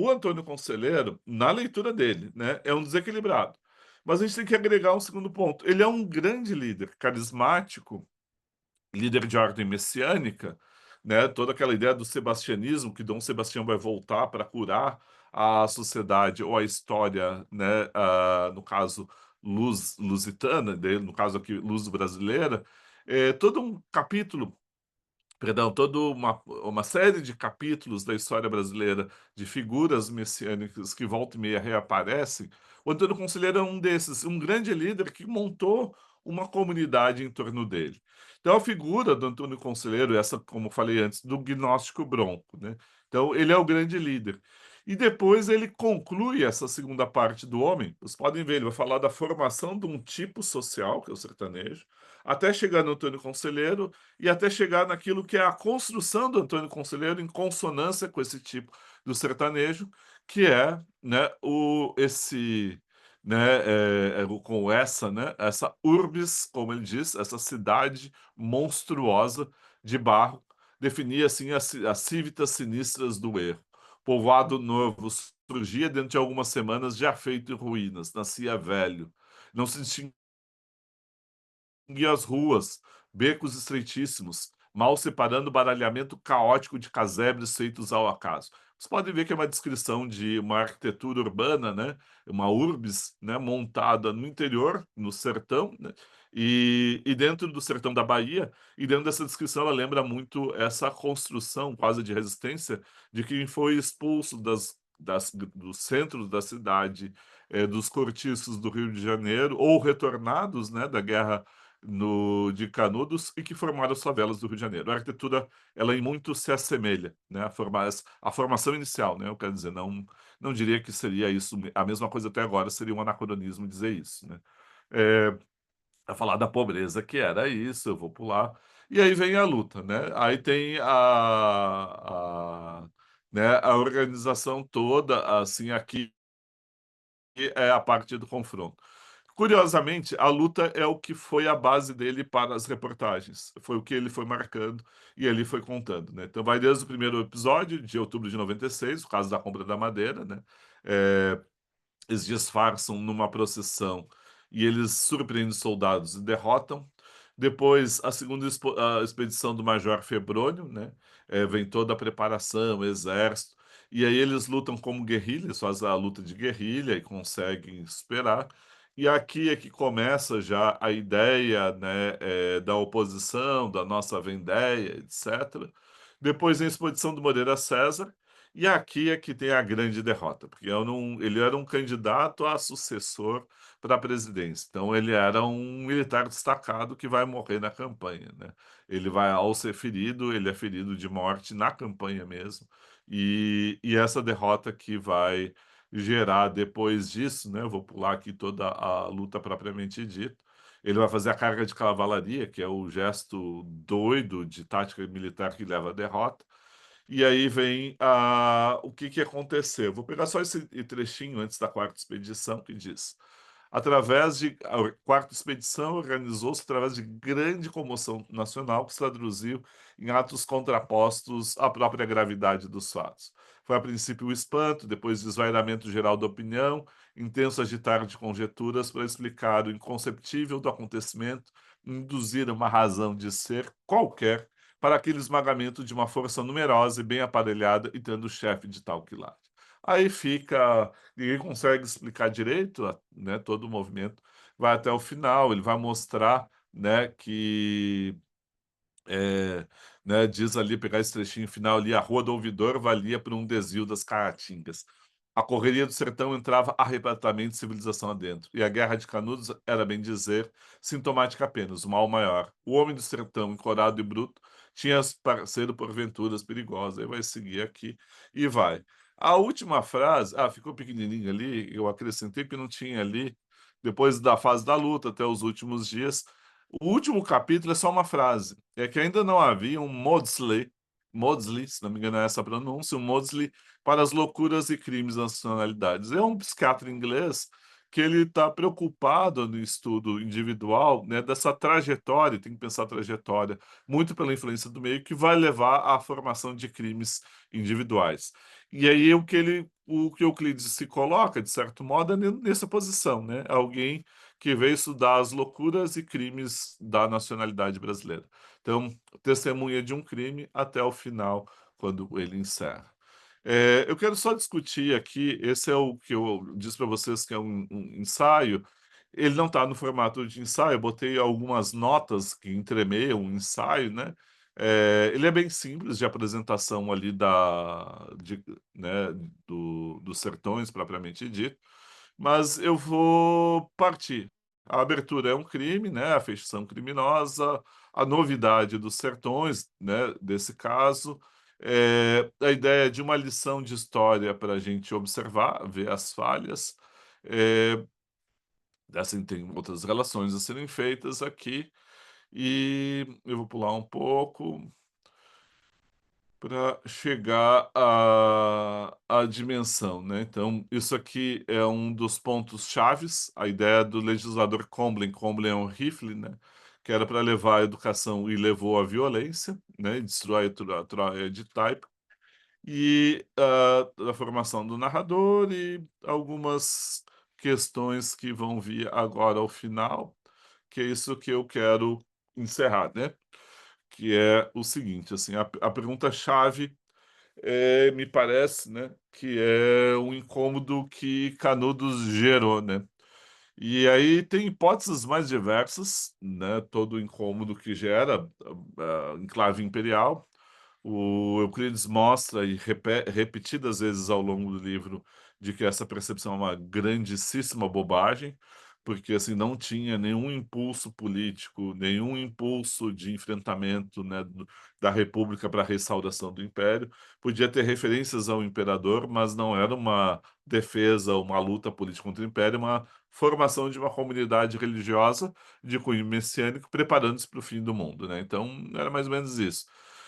Antônio Conselheiro, na leitura dele, né, é um desequilibrado. Mas a gente tem que agregar um segundo ponto. Ele é um grande líder, carismático, líder de ordem messiânica, né, toda aquela ideia do sebastianismo, que Dom Sebastião vai voltar para curar a sociedade ou a história, né, no caso lusitana, no caso aqui luz brasileira, todo um capítulo. Perdão, toda uma série de capítulos da história brasileira de figuras messiânicas que volta e meia reaparecem. O Antônio Conselheiro é um desses, um grande líder que montou uma comunidade em torno dele. Então a figura do Antônio Conselheiro, essa, como eu falei antes, do gnóstico bronco, né. Então ele é o grande líder. E depois ele conclui essa segunda parte do homem, vocês podem ver, ele vai falar da formação de um tipo social, que é o sertanejo, até chegar no Antônio Conselheiro, e até chegar naquilo que é a construção do Antônio Conselheiro em consonância com esse tipo do sertanejo, que é, né, com essa, né, essa urbis, como ele diz, essa cidade monstruosa de barro, definia assim as civitas sinistras do erro. Povoado novo surgia dentro de algumas semanas já feito em ruínas, nascia velho, não se e as ruas, becos estreitíssimos, mal separando o baralhamento caótico de casebres feitos ao acaso. Vocês podem ver que é uma descrição de uma arquitetura urbana, né, uma urbis, né, montada no interior, no sertão, né, e dentro do sertão da Bahia, e dentro dessa descrição ela lembra muito essa construção quase de resistência de quem foi expulso dos centros da cidade, dos cortiços do Rio de Janeiro, ou retornados, né, da guerra de Canudos e que formaram as favelas do Rio de Janeiro. A arquitetura, ela em muito se assemelha, né, a formação inicial, né, eu quero dizer, não diria que seria isso, a mesma coisa até agora, seria um anacronismo dizer isso, né. Eh, Vai falar da pobreza que era isso, eu vou pular. E aí vem a luta, né? Aí tem né, a organização toda, assim, aqui é a parte do confronto. Curiosamente, a luta é o que foi a base dele para as reportagens. Foi o que ele foi marcando e ele foi contando, né? Então vai desde o primeiro episódio, de outubro de 96, o caso da compra da madeira, né? É, eles disfarçam numa procissão e eles surpreendem os soldados e derrotam. Depois, a segunda a expedição do Major Febrônio, né? Vem toda a preparação, exército, e aí eles lutam como guerrilha, eles fazem a luta de guerrilha e conseguem superar. E aqui é que começa já a ideia, né, da oposição, da nossa vendéia, etc. Depois vem a expedição do Moreira César, e aqui é que tem a grande derrota, porque ele era um candidato a sucessor para a presidência. Então, ele era um militar destacado que vai morrer na campanha, né? Ele vai, ao ser ferido, ele é ferido de morte na campanha mesmo. E essa derrota que vai gerar depois disso, né? Eu vou pular aqui toda a luta propriamente dita. Ele vai fazer a carga de cavalaria, que é o gesto doido de tática militar que leva à derrota. E aí vem o que que aconteceu. Vou pegar só esse trechinho antes da quarta expedição que diz: a quarta expedição organizou-se através de grande comoção nacional que se traduziu em atos contrapostos à própria gravidade dos fatos. Foi a princípio o espanto, depois desvairamento geral da opinião, intenso agitar de conjecturas para explicar o inconceptível do acontecimento, induzir uma razão de ser qualquer para aquele esmagamento de uma força numerosa e bem aparelhada e tendo o chefe de tal quilate. Aí fica, ninguém consegue explicar direito, né, todo o movimento, vai até o final, ele vai mostrar, né, que né, diz ali, pegar esse trechinho final ali, a Rua do Ouvidor valia por um desvio das Caatingas. A correria do sertão entrava arrebatamente civilização adentro, e a Guerra de Canudos era, bem dizer, sintomática apenas, o mal maior. O homem do sertão, encorado e bruto, tinha parceiro por aventuras perigosas. Aí vai seguir aqui e vai. A última frase, ficou pequenininha ali, eu acrescentei que não tinha ali, depois da fase da luta até os últimos dias, o último capítulo é só uma frase. É que ainda não havia um Maudsley, se não me engano é essa a pronúncia, um Maudsley para as loucuras e crimes das nacionalidades. É um psiquiatra inglês que ele está preocupado no estudo individual, né, dessa trajetória, tem que pensar a trajetória, muito pela influência do meio, que vai levar à formação de crimes individuais. E aí o que Euclides se coloca, de certo modo, é nessa posição, né? Alguém que veio estudar as loucuras e crimes da nacionalidade brasileira. Então, testemunha de um crime até o final, quando ele encerra. Eu quero só discutir aqui, esse é o que eu disse para vocês que é um ensaio. Ele não está no formato de ensaio, eu botei algumas notas que entremeiam o ensaio, né? Ele é bem simples de apresentação ali né, dos sertões, propriamente dito, mas eu vou partir. A abertura é um crime, né? A feição criminosa, a novidade dos sertões, né? Desse caso, a ideia de uma lição de história para a gente observar, ver as falhas. É, assim, tem outras relações a serem feitas aqui, e eu vou pular um pouco para chegar à dimensão, né? Então, isso aqui é um dos pontos chaves, a ideia do legislador Comblen. Comblen é um rifle, né? Que era para levar a educação e levou à violência, né? E destruir a Troia de Type. E a formação do narrador e algumas questões que vão vir agora ao final, que é isso que eu quero encerrar, né? Que é o seguinte, assim, a pergunta-chave me parece, né, que é um incômodo que Canudos gerou, né? E aí tem hipóteses mais diversas, né? Todo o incômodo que gera enclave imperial. O Euclides mostra e repetidas vezes ao longo do livro de que essa percepção é uma grandíssima bobagem, porque, assim, não tinha nenhum impulso político, nenhum impulso de enfrentamento, né, da república para a restauração do império. Podia ter referências ao imperador, mas não era uma defesa, uma luta política contra o império, uma formação de uma comunidade religiosa de cunho messiânico, preparando-se para o fim do mundo, né. Então, era mais ou menos isso.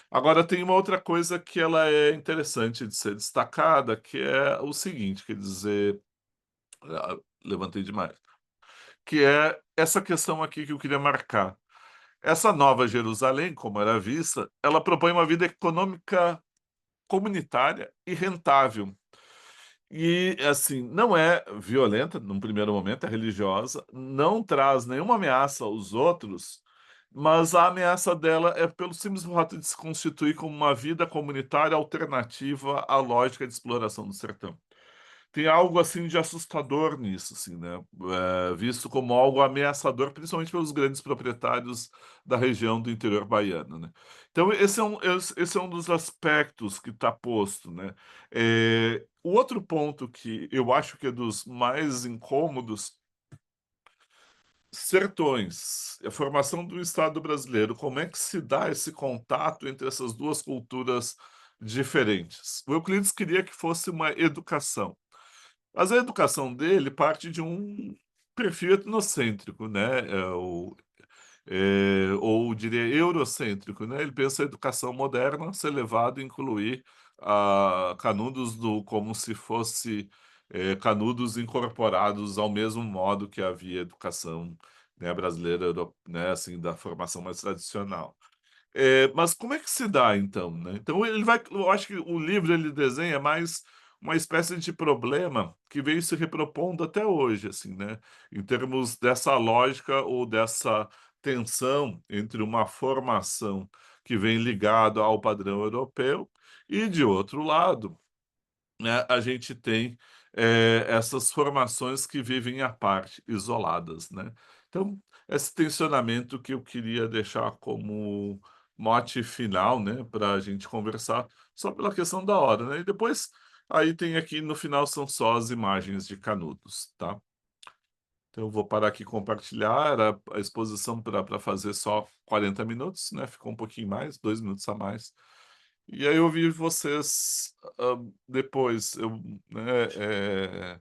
Agora tem uma outra coisa que ela é interessante de ser destacada, que é o seguinte, quer dizer, levantei demais, que é essa questão aqui que eu queria marcar. Essa Nova Jerusalém, como era vista, ela propõe uma vida econômica comunitária e rentável. E, assim, não é violenta, num primeiro momento, é religiosa, não traz nenhuma ameaça aos outros, mas a ameaça dela é pelo simples fato de se constituir como uma vida comunitária alternativa à lógica de exploração do sertão. Tem algo, assim, de assustador nisso, assim, né, visto como algo ameaçador, principalmente pelos grandes proprietários da região do interior baiano, né. Então esse é um dos aspectos que está posto, né. O outro ponto que eu acho que é dos mais incômodos, sertões, a formação do Estado brasileiro, como é que se dá esse contato entre essas 2 culturas diferentes? O Euclides queria que fosse uma educação. Mas a educação dele parte de um perfil etnocêntrico, né, ou diria eurocêntrico, né, ele pensa a educação moderna ser levado a incluir, Canudos como se fosse, Canudos incorporados ao mesmo modo que havia educação, né, brasileira, né, assim, da formação mais tradicional. Mas como é que se dá então, né? Então ele vai, eu acho que o livro ele desenha mais uma espécie de problema que veio se repropondo até hoje, assim, né, em termos dessa lógica ou dessa tensão entre uma formação que vem ligado ao padrão europeu e, de outro lado, né, a gente tem, essas formações que vivem à parte, isoladas, né. Então, esse tensionamento que eu queria deixar como mote final, né, pra gente conversar, só pela questão da hora, né, e depois aí tem aqui no final são só as imagens de Canudos, tá. Então eu vou parar aqui e compartilhar, era a exposição para fazer só 40 minutos, né, ficou um pouquinho mais, 2 minutos a mais. E aí eu vi vocês, depois, né,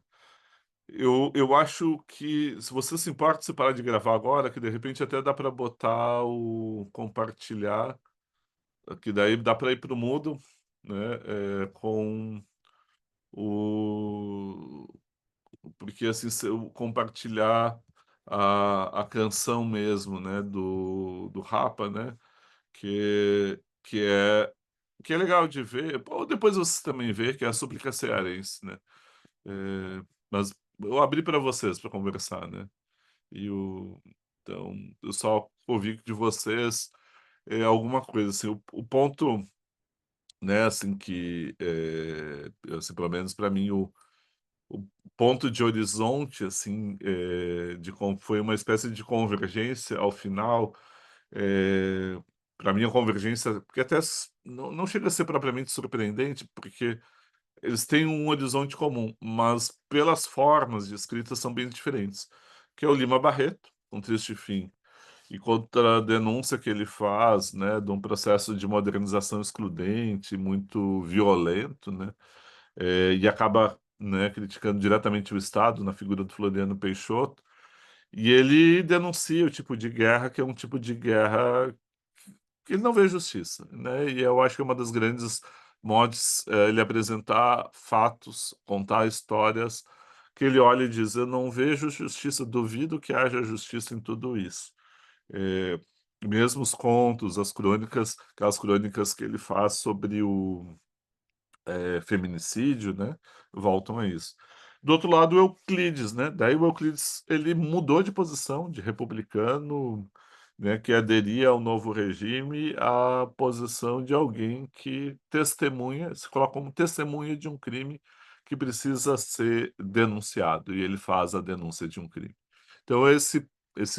eu acho que se você se importa, você parar de gravar agora, que de repente até dá para botar o compartilhar, que daí dá para ir para o mudo, né, com o porque assim, se eu compartilhar a canção mesmo, né, do Rapa, né, que é legal de ver, ou depois você também vê, que é a súplica cearense, né. Mas eu abri para vocês para conversar, né, e o então, eu só ouvi de vocês, alguma coisa, assim, o ponto, né, assim, que, assim, pelo menos para mim, o ponto de horizonte, assim, de como foi uma espécie de convergência ao final, para mim a convergência porque até não chega a ser propriamente surpreendente, porque eles têm um horizonte comum, mas pelas formas de escrita são bem diferentes, que é o Lima Barreto, com Triste Fim, e contra a denúncia que ele faz, né, de um processo de modernização excludente, muito violento, né, e acaba, né, criticando diretamente o Estado na figura do Floriano Peixoto, e ele denuncia o tipo de guerra que é um tipo de guerra que ele não vê justiça, né, e eu acho que é uma das grandes modes, ele apresentar fatos, contar histórias que ele olha e diz: "Eu não vejo justiça, duvido que haja justiça em tudo isso". Eh, Mesmo os contos, as crônicas, aquelas crônicas que ele faz sobre o feminicídio, né, voltam a isso. Do outro lado, o Euclides, né, daí o Euclides ele mudou de posição de republicano, né, que aderia ao novo regime, à posição de alguém que testemunha, se coloca como testemunha de um crime que precisa ser denunciado, e ele faz a denúncia de um crime. Então esse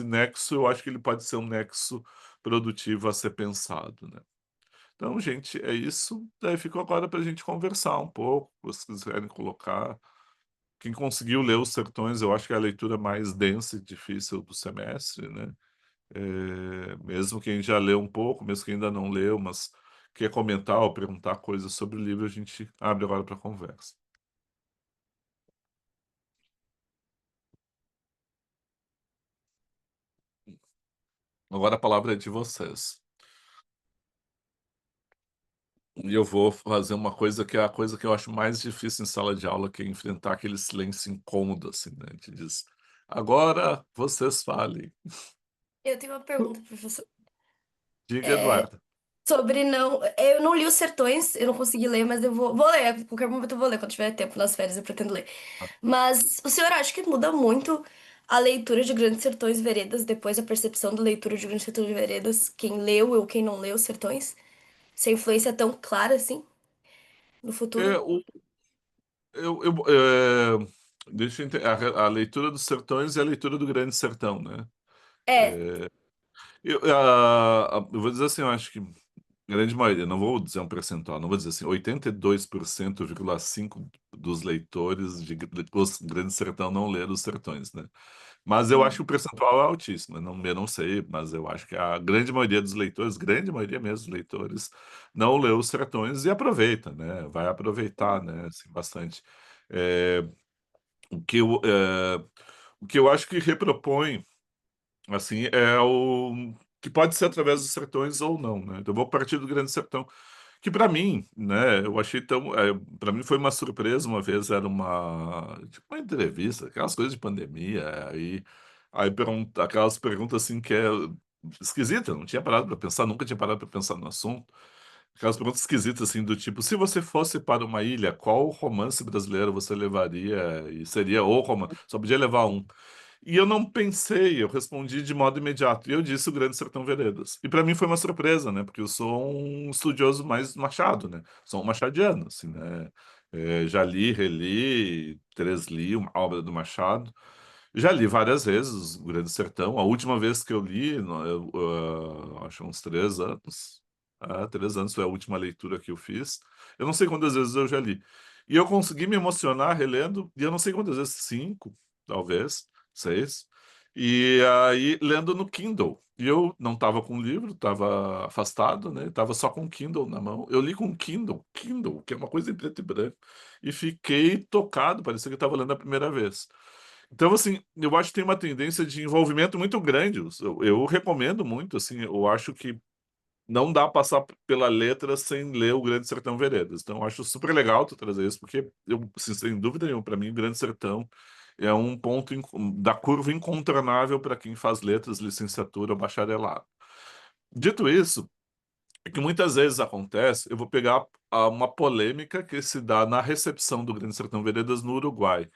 nexo, eu acho que ele pode ser um nexo produtivo a ser pensado, né. Então, gente, é isso. Daí fico agora para a gente conversar um pouco, se vocês quiserem colocar. quem conseguiu ler Os Sertões, eu acho que é a leitura mais densa e difícil do semestre, né? Mesmo quem já leu um pouco, mesmo quem ainda não leu, mas quer comentar ou perguntar coisas sobre o livro, a gente abre agora para conversa. Agora a palavra é de vocês. E eu vou fazer uma coisa que é a coisa que eu acho mais difícil em sala de aula, que é enfrentar aquele silêncio incômodo, assim, né? A gente diz, agora vocês falem.
Eu tenho uma pergunta, professor.
Diga,
É,
Eduardo.
sobre não. Eu não li Os Sertões, eu não consegui ler, mas eu vou ler. A qualquer momento eu vou ler, quando tiver tempo nas férias eu pretendo ler. Mas o senhor acha que muda muito a leitura de Grandes Sertões e Veredas depois a percepção da leitura de Grandes Sertões e Veredas, quem leu ou quem não leu Os Sertões? Se a influência é tão clara assim no
É,
futuro?
o, eu, deixa eu a leitura dos sertões e a leitura do Grande Sertão, né?
É.
Eu vou dizer assim, eu acho que grande maioria, não vou dizer um percentual, não vou dizer assim, 82,5% dos leitores de Os Grande Sertão não leram Os Sertões, né? Mas eu acho que o percentual é altíssimo, eu não sei, mas eu acho que a grande maioria dos leitores, grande maioria mesmo dos leitores, não leu Os Sertões e aproveita, né? Vai aproveitar, né? Assim, bastante. É, o que eu, é, o que eu acho que repropõe, assim, é o que pode ser através dos Sertões ou não, né? Então, eu vou partir do Grande Sertão, que para mim, né, eu achei tão, para mim foi uma surpresa, uma vez era tipo uma entrevista, aquelas coisas de pandemia, aí pergunta, aquelas perguntas assim que é esquisita, não tinha parado para pensar, nunca tinha parado para pensar no assunto. Aquelas perguntas esquisitas assim do tipo, se você fosse para uma ilha, qual romance brasileiro você levaria e seria o romance? Só podia levar um. E eu não pensei, eu respondi de modo imediato. E eu disse O Grande Sertão Veredas. E para mim foi uma surpresa, né? Porque eu sou um estudioso mais do Machado, né? Sou um machadiano, assim, né? Já li, reli, li uma obra do Machado. Já li várias vezes O Grande Sertão. A última vez que eu li, acho uns 3 anos. 3 anos foi a última leitura que eu fiz. Eu não sei quantas vezes eu já li. E eu consegui me emocionar relendo, e eu não sei quantas vezes, 5, talvez, 6. E aí, lendo no Kindle. E eu não estava com o livro, estava afastado, né? Estava só com o Kindle na mão. Eu li com o Kindle, que é uma coisa em preto e branco. E fiquei tocado, parecia que eu estava lendo a primeira vez. Então, assim, eu acho que tem uma tendência de envolvimento muito grande. Eu recomendo muito, assim, eu acho que não dá pra passar pela letra sem ler o Grande Sertão Veredas. Então, eu acho super legal tu trazer isso, porque eu, assim, sem dúvida nenhuma, para mim, o Grande Sertão é um ponto da curva incontornável para quem faz letras, licenciatura ou bacharelado. Dito isso, é que muitas vezes acontece, eu vou pegar uma polêmica que se dá na recepção do Grande Sertão Veredas no Uruguai.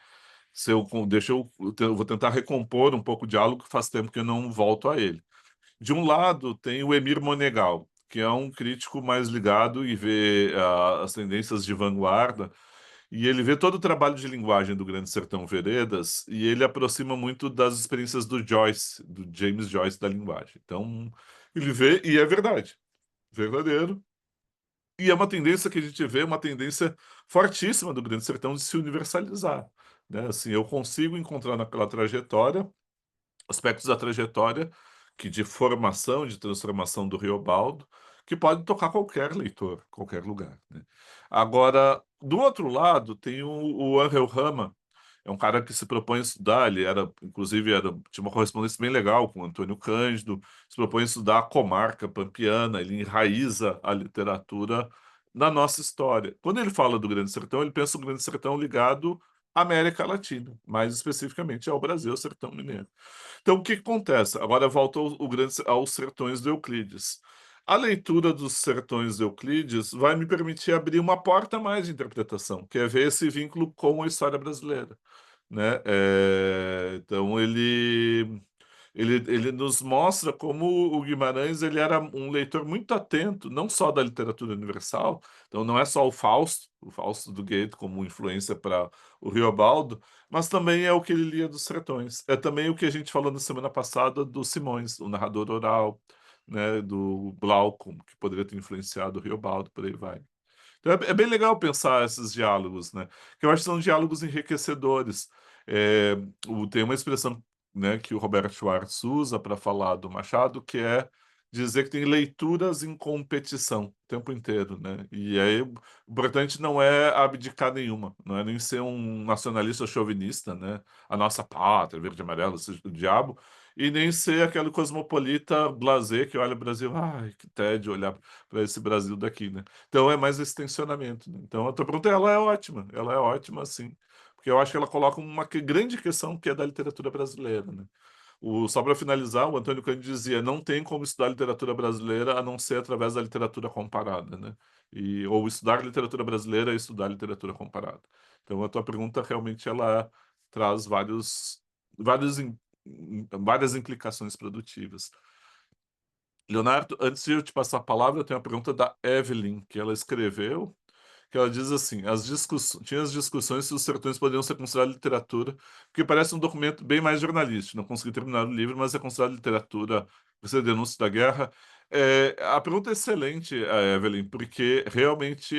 Se eu, deixa eu vou tentar recompor um pouco o diálogo, que faz tempo que eu não volto a ele. De um lado, tem o Emir Monegal, que é um crítico mais ligado e vê as tendências de vanguarda, e ele vê todo o trabalho de linguagem do Grande Sertão Veredas, e ele aproxima muito das experiências do Joyce, do James Joyce da linguagem. Então, ele vê, e é verdade, verdadeiro. E é uma tendência que a gente vê, uma tendência fortíssima do Grande Sertão de se universalizar, né? Assim, eu consigo encontrar naquela trajetória aspectos da trajetória que de formação, de transformação do Riobaldo, que pode tocar qualquer leitor, qualquer lugar, né? Agora, do outro lado, tem o Angel Rama, é um cara que se propõe a estudar, ele era, inclusive, tinha uma correspondência bem legal com o Antônio Cândido, se propõe a estudar a comarca pampiana, ele enraiza a literatura na nossa história. Quando ele fala do Grande Sertão, ele pensa o Grande Sertão ligado à América Latina, mais especificamente ao Brasil, Sertão Mineiro. Então, o que que acontece? Agora volta aos Sertões do Euclides. A leitura dos Sertões de Euclides vai me permitir abrir uma porta a mais de interpretação, que é ver esse vínculo com a história brasileira, né? Então, ele nos mostra como o Guimarães ele era um leitor muito atento, não só da literatura universal, então não é só o Fausto do Goethe como influência para o Riobaldo, mas também é o que ele lia dos Sertões. É também o que a gente falou na semana passada do Simões, o narrador oral, né, do Glauco, que poderia ter influenciado o Riobaldo, por aí vai. Então é bem legal pensar esses diálogos, né? Que eu acho que são diálogos enriquecedores. É, tem uma expressão, né, que o Roberto Schwartz usa para falar do Machado, que é dizer que tem leituras em competição o tempo inteiro, né? E aí o importante não é abdicar nenhuma, não é nem ser um nacionalista chauvinista, né? A nossa pátria, verde e amarelo, seja o diabo, e nem ser aquele cosmopolita blasé que olha o Brasil, ai, que tédio olhar para esse Brasil daqui, né? Então é mais esse tensionamento, né? Então a tua pergunta ela é ótima, sim, porque eu acho que ela coloca uma grande questão que é da literatura brasileira, né? Só para finalizar, o Antônio Cândido dizia: não tem como estudar literatura brasileira a não ser através da literatura comparada, né? Ou estudar literatura brasileira é estudar literatura comparada. Então, a tua pergunta realmente ela traz vários, várias implicações produtivas. Leonardo, antes de eu te passar a palavra, eu tenho uma pergunta da Evelyn, que ela escreveu, que ela diz assim: tinha as discussões se os sertões poderiam ser considerados literatura, porque parece um documento bem mais jornalístico. Não consegui terminar o livro, mas é considerado literatura, você denúncia da guerra. A pergunta é excelente, Evelyn, porque realmente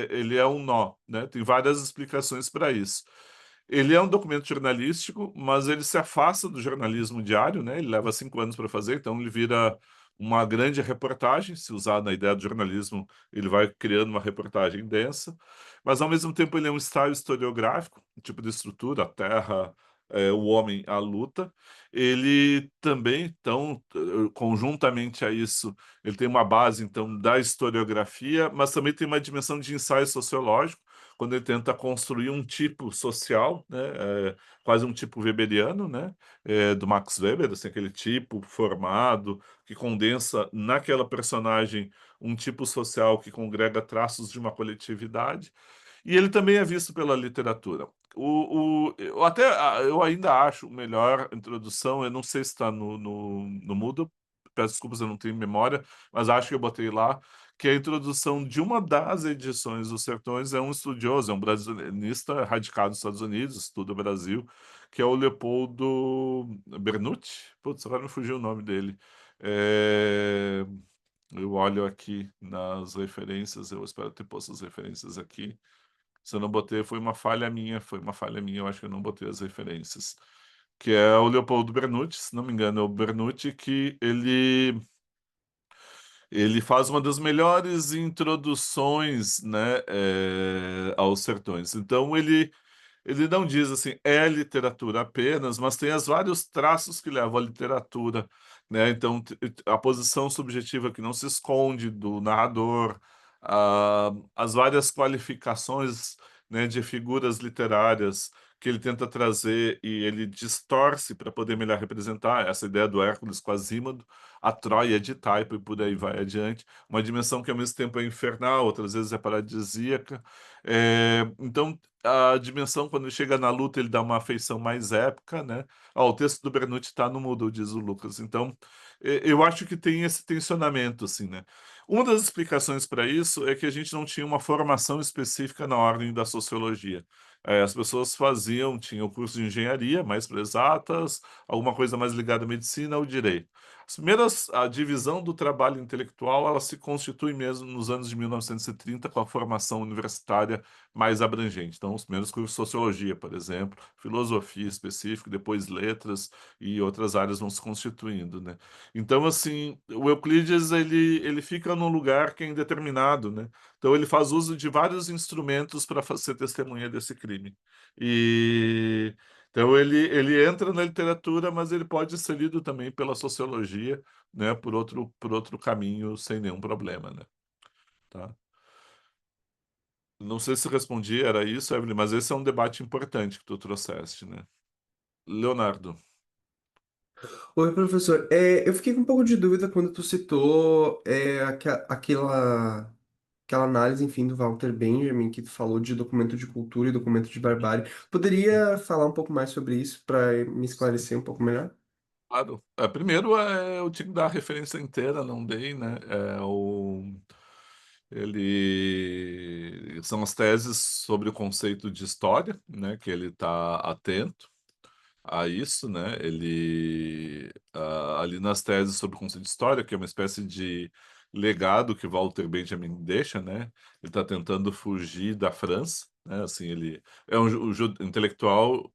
ele é um nó, né? Tem várias explicações para isso. Ele é um documento jornalístico, mas ele se afasta do jornalismo diário, né? Ele leva 5 anos para fazer, então ele vira uma grande reportagem. Se usar na ideia do jornalismo, ele vai criando uma reportagem densa, mas ao mesmo tempo ele é um ensaio historiográfico, um tipo de estrutura, a terra, o homem, a luta. Ele também, então, conjuntamente a isso, ele tem uma base, então, da historiografia, mas também tem uma dimensão de ensaio sociológico, quando ele tenta construir um tipo social, né, quase um tipo weberiano, né, do Max Weber, assim, aquele tipo formado, que condensa naquela personagem um tipo social que congrega traços de uma coletividade, e ele também é visto pela literatura. Eu ainda acho melhor a introdução, eu não sei se está no Moodle, peço desculpas, eu não tenho memória, mas acho que eu botei lá, que é a introdução de uma das edições dos Sertões é um estudioso, é um brasileirista radicado nos Estados Unidos, estuda o Brasil, que é o Leopoldo Bernucci. Putz, agora me fugiu o nome dele. É, eu olho aqui nas referências, eu espero ter posto as referências aqui. Se eu não botei, foi uma falha minha, eu acho que eu não botei as referências. Que é o Leopoldo Bernucci, se não me engano, é o Bernucci, que ele faz uma das melhores introduções, né, aos sertões. Então, ele não diz assim, é literatura apenas, mas tem os vários traços que levam à literatura, né? Então, a posição subjetiva que não se esconde do narrador, as várias qualificações, né, de figuras literárias que ele tenta trazer e ele distorce para poder melhor representar essa ideia do Hércules Quasímodo, a Troia de Taipo e por aí vai adiante, uma dimensão que ao mesmo tempo é infernal, outras vezes é paradisíaca. Então, a dimensão, quando ele chega na luta, ele dá uma afeição mais épica, né? O texto do Bernucci está no Moodle, diz o Lucas. Então, eu acho que tem esse tensionamento, assim, né? Uma das explicações para isso é que a gente não tinha uma formação específica na ordem da sociologia. As pessoas tinham o curso de engenharia, mais para exatas, alguma coisa mais ligada à medicina ou direito. A divisão do trabalho intelectual, ela se constitui mesmo nos anos de 1930 com a formação universitária mais abrangente. Então, os primeiros cursos de sociologia, por exemplo, filosofia específica, depois letras e outras áreas vão se constituindo, né? Então, assim, o Euclides, ele fica num lugar que é indeterminado, né? Então, ele faz uso de vários instrumentos para ser testemunha desse crime. E então ele entra na literatura, mas ele pode ser lido também pela sociologia, né, por outro caminho, sem nenhum problema, né? Tá? Não sei se respondi, era isso, Evelyn, mas esse é um debate importante que tu trouxeste, né? Leonardo.
Oi, professor. Eu fiquei com um pouco de dúvida quando tu citou aquela análise, enfim, do Walter Benjamin, que tu falou de documento de cultura e documento de barbárie. Poderia falar um pouco mais sobre isso para me esclarecer um pouco melhor?
Claro. Primeiro, eu tinha que dar a referência inteira, não dei, né? São as teses sobre o conceito de história, né? Que ele está atento a isso, né? Ali nas teses sobre o conceito de história, que é uma espécie de legado que Walter Benjamin deixa, né? Ele está tentando fugir da França, né? Assim, ele é um intelectual,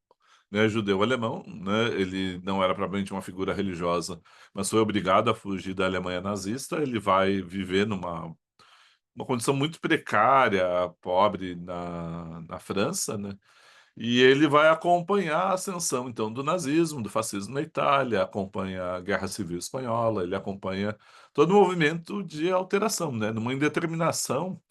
né, judeu-alemão, né? Ele não era propriamente uma figura religiosa, mas foi obrigado a fugir da Alemanha nazista. Ele vai viver numa uma condição muito precária, pobre na França, né? E ele vai acompanhar a ascensão, então, do nazismo, do fascismo na Itália, acompanha a Guerra Civil Espanhola, ele acompanha todo o movimento de alteração, né? Numa indeterminação,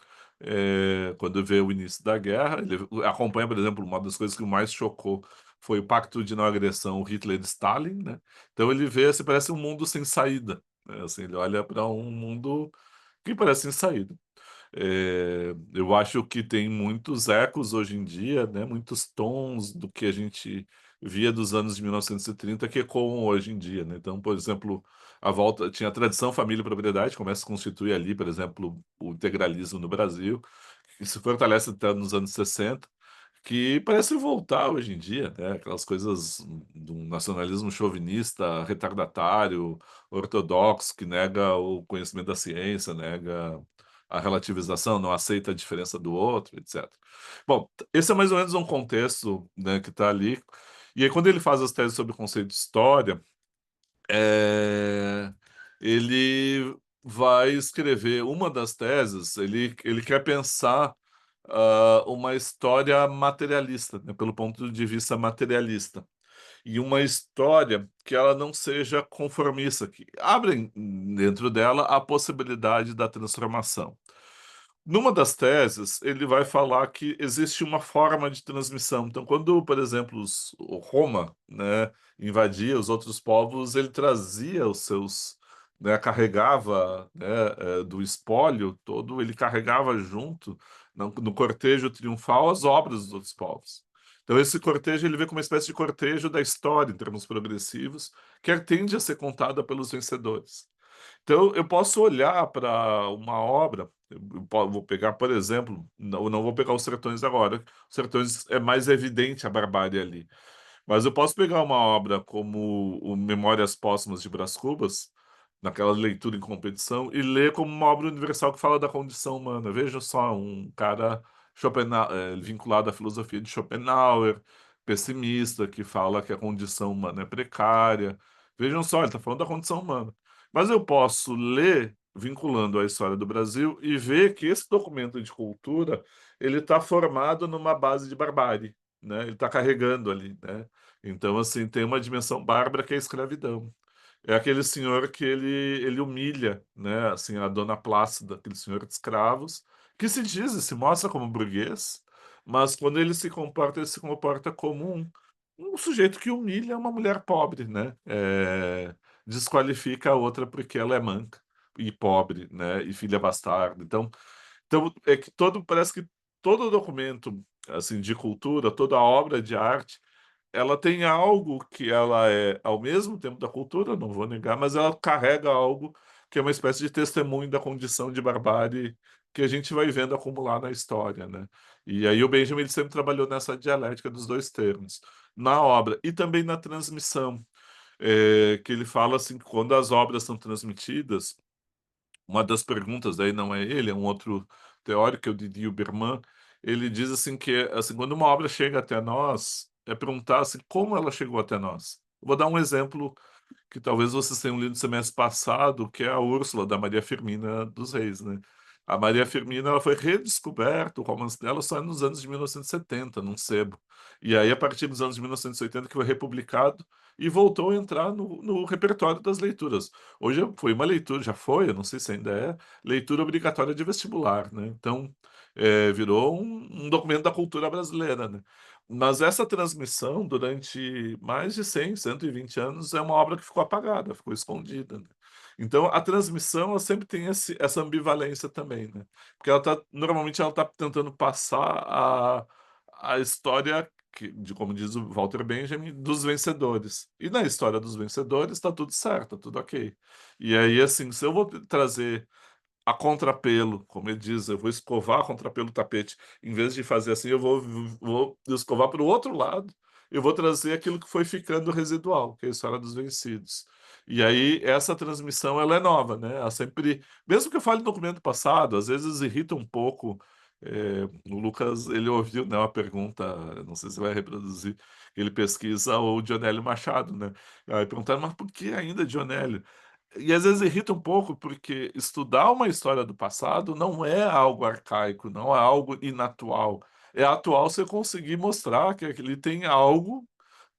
quando vê o início da guerra, ele acompanha, por exemplo, uma das coisas que mais chocou foi o Pacto de Não Agressão Hitler-Stalin, né? Então ele vê, assim, parece um mundo sem saída, né? Assim, ele olha para um mundo que parece sem saída. Eu acho que tem muitos ecos hoje em dia, né, muitos tons do que a gente via dos anos de 1930 que ecoam hoje em dia, né? Então, por exemplo, a volta tinha a tradição família e propriedade, começa a constituir ali, por exemplo, o integralismo no Brasil, que se fortalece até nos anos 60, que parece voltar hoje em dia, né? Aquelas coisas do nacionalismo chauvinista, retardatário, ortodoxo, que nega o conhecimento da ciência, nega a relativização, não aceita a diferença do outro, etc. Bom, esse é mais ou menos um contexto, né, que está ali. E aí, quando ele faz as teses sobre o conceito de história, é, ele vai escrever uma das teses, ele quer pensar uma história materialista, né, pelo ponto de vista materialista. E uma história que ela não seja conformista, que abre dentro dela a possibilidade da transformação. Numa das teses, ele vai falar que existe uma forma de transmissão. Então, quando, por exemplo, o Roma, né, invadia os outros povos, ele trazia os seus, né, carregava, né, do espólio todo, ele carregava junto, no cortejo triunfal, as obras dos outros povos. Então, esse cortejo ele vê como uma espécie de cortejo da história, em termos progressivos, que tende a ser contada pelos vencedores. Então, eu posso olhar para uma obra, vou pegar, por exemplo, não vou pegar os Sertões agora, os Sertões é mais evidente a barbárie ali, mas eu posso pegar uma obra como o Memórias Póstumas de Brás Cubas, naquela leitura em competição, e ler como uma obra universal que fala da condição humana. Veja só, um cara vinculado à filosofia de Schopenhauer, pessimista, que fala que a condição humana é precária. Vejam só, ele está falando da condição humana. Mas eu posso ler vinculando à história do Brasil e ver que esse documento de cultura ele está formado numa base de barbárie, né? Ele está carregando ali, né? Então, assim, tem uma dimensão bárbara que é a escravidão. É aquele senhor que ele humilha, né? Assim, a dona Plácida, aquele senhor de escravos, que se diz e se mostra como burguês, mas quando ele se comporta como um sujeito que humilha uma mulher pobre, né? Desqualifica a outra porque ela é manca e pobre, né? E filha bastarda. Então é que parece que todo documento assim de cultura, toda obra de arte, ela tem algo que ela é ao mesmo tempo da cultura, não vou negar, mas ela carrega algo que é uma espécie de testemunho da condição de barbárie que a gente vai vendo acumular na história, né? E aí o Benjamin ele sempre trabalhou nessa dialética dos dois termos, na obra e também na transmissão, que ele fala assim, que quando as obras são transmitidas, uma das perguntas, daí não é ele, é um outro teórico, que é o Didier Berman, ele diz assim que assim, quando uma obra chega até nós, é perguntar assim, como ela chegou até nós. Vou dar um exemplo que talvez vocês tenham lido no semestre passado, que é a Úrsula, da Maria Firmina dos Reis, né? A Maria Firmina ela foi redescoberta, o romance dela só nos anos de 1970, num sebo. E aí, a partir dos anos de 1980, que foi republicado e voltou a entrar no repertório das leituras. Hoje foi uma leitura, já foi, eu não sei se ainda é, leitura obrigatória de vestibular, né? Então, virou um documento da cultura brasileira, né? Mas essa transmissão, durante mais de 100, 120 anos, é uma obra que ficou apagada, ficou escondida, né? Então, a transmissão ela sempre tem essa ambivalência também, né? Porque normalmente ela está tentando passar a história, como diz o Walter Benjamin, dos vencedores. E na história dos vencedores está tudo certo, tá tudo ok. E aí, assim, se eu vou trazer a contrapelo, como ele diz, eu vou escovar a contrapelo do tapete. Em vez de fazer assim, eu vou escovar para o outro lado eu vou trazer aquilo que foi ficando residual, que é a história dos vencidos. E aí essa transmissão ela é nova, né? Ela sempre, mesmo que eu fale documento passado, às vezes irrita um pouco. O Lucas, ele ouviu, né, uma pergunta, não sei se vai reproduzir, ele pesquisa o Dionélio Machado, né? Aí perguntaram, mas por que ainda Dionélio? E às vezes irrita um pouco, porque estudar uma história do passado não é algo arcaico, não é algo inatual. É atual você conseguir mostrar que ele tem algo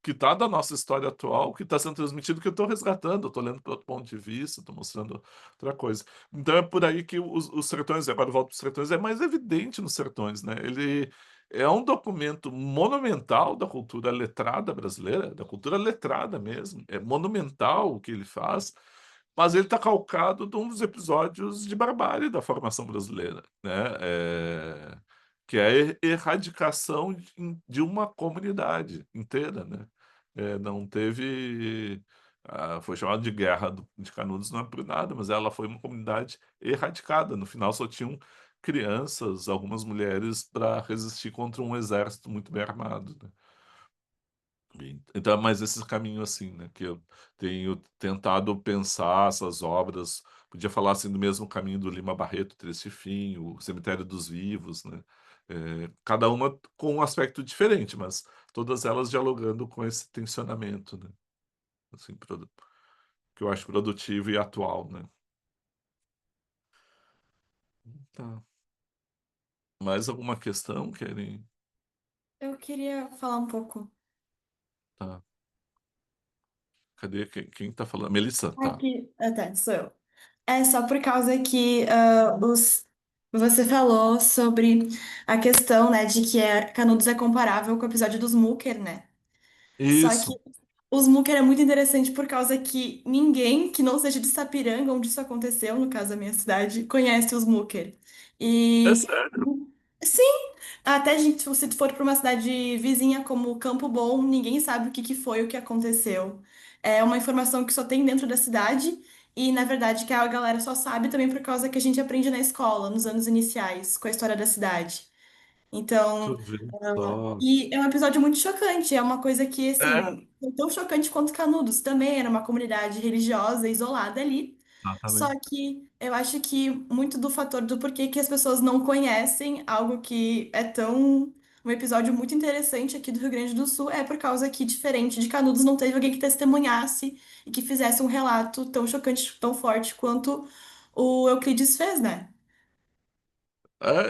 que está da nossa história atual, que está sendo transmitido, que eu estou resgatando, estou lendo por outro ponto de vista, estou mostrando outra coisa. Então é por aí que os Sertões, agora eu volto para os Sertões, é mais evidente nos Sertões, né? Ele é um documento monumental da cultura letrada brasileira, da cultura letrada mesmo. É monumental o que ele faz, mas ele está calcado de um dos episódios de barbárie da formação brasileira, né? Que é a erradicação de uma comunidade inteira, né? Não teve. Foi chamado de Guerra de Canudos, não é por nada, mas ela foi uma comunidade erradicada. No final só tinham crianças, algumas mulheres, para resistir contra um exército muito bem armado, né? Então, é mais esse caminho assim, né? Que eu tenho tentado pensar essas obras. Podia falar assim do mesmo caminho do Lima Barreto, Triste Fim, o Cemitério dos Vivos, né? Cada uma com um aspecto diferente, mas todas elas dialogando com esse tensionamento, né? Assim, que eu acho produtivo e atual, né? Tá. Mais alguma questão, querem?
Eu queria falar um pouco.
Tá. Cadê quem tá falando? Melissa, tá.
Aqui, tá, sou eu. É só por causa que você falou sobre a questão, né, de que Canudos é comparável com o episódio dos Mooker, né? Só que
Isso.
os Mooker é muito interessante por causa que ninguém que não seja de Sapiranga, onde isso aconteceu, no caso da minha cidade, conhece os Mooker.
É
E
sério.
sim, até gente, se tu for para uma cidade vizinha como Campo Bom, ninguém sabe o que que foi o que aconteceu. É uma informação que só tem dentro da cidade e, na verdade, que a galera só sabe também por causa que a gente aprende na escola, nos anos iniciais, com a história da cidade.
Tu
Então,
vê só.
e é um episódio muito chocante, é uma coisa que,
É,
assim, foi tão chocante quanto Canudos, também era uma comunidade religiosa isolada ali. Só
exatamente.
que eu acho que muito do fator do porquê que as pessoas não conhecem algo que é tão. Um episódio muito interessante aqui do Rio Grande do Sul é por causa que, diferente de Canudos, não teve alguém que testemunhasse e que fizesse um relato tão chocante, tão forte quanto o Euclides fez, né?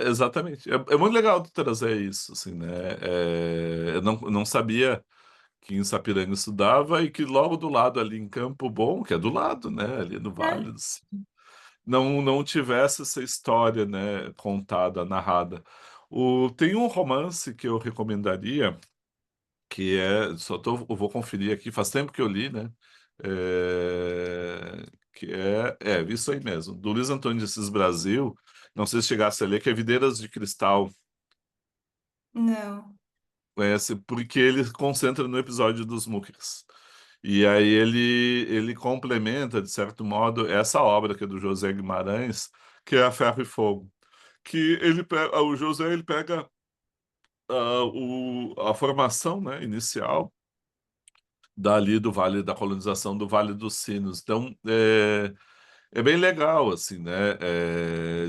Exatamente. É muito legal tu trazer isso, assim, né? Eu não sabia que em Sapiranga estudava e que logo do lado ali em Campo Bom, que é do lado, né? Ali no Vale,
É.
não tivesse essa história, né? Contada, narrada. Tem um romance que eu recomendaria, que eu vou conferir aqui, faz tempo que eu li, né? Que isso aí mesmo, do Luiz Antônio de Assis Brasil, não sei se chegasse a ler, que é Videiras de Cristal,
Não.
conhece, porque ele concentra no episódio dos Muckers. E aí ele complementa, de certo modo, essa obra que é do José Guimarães, que é a Ferro e Fogo. Que o José ele pega a formação, né, inicial dali do Vale da colonização do Vale dos Sinos. Então, é bem legal, assim, né?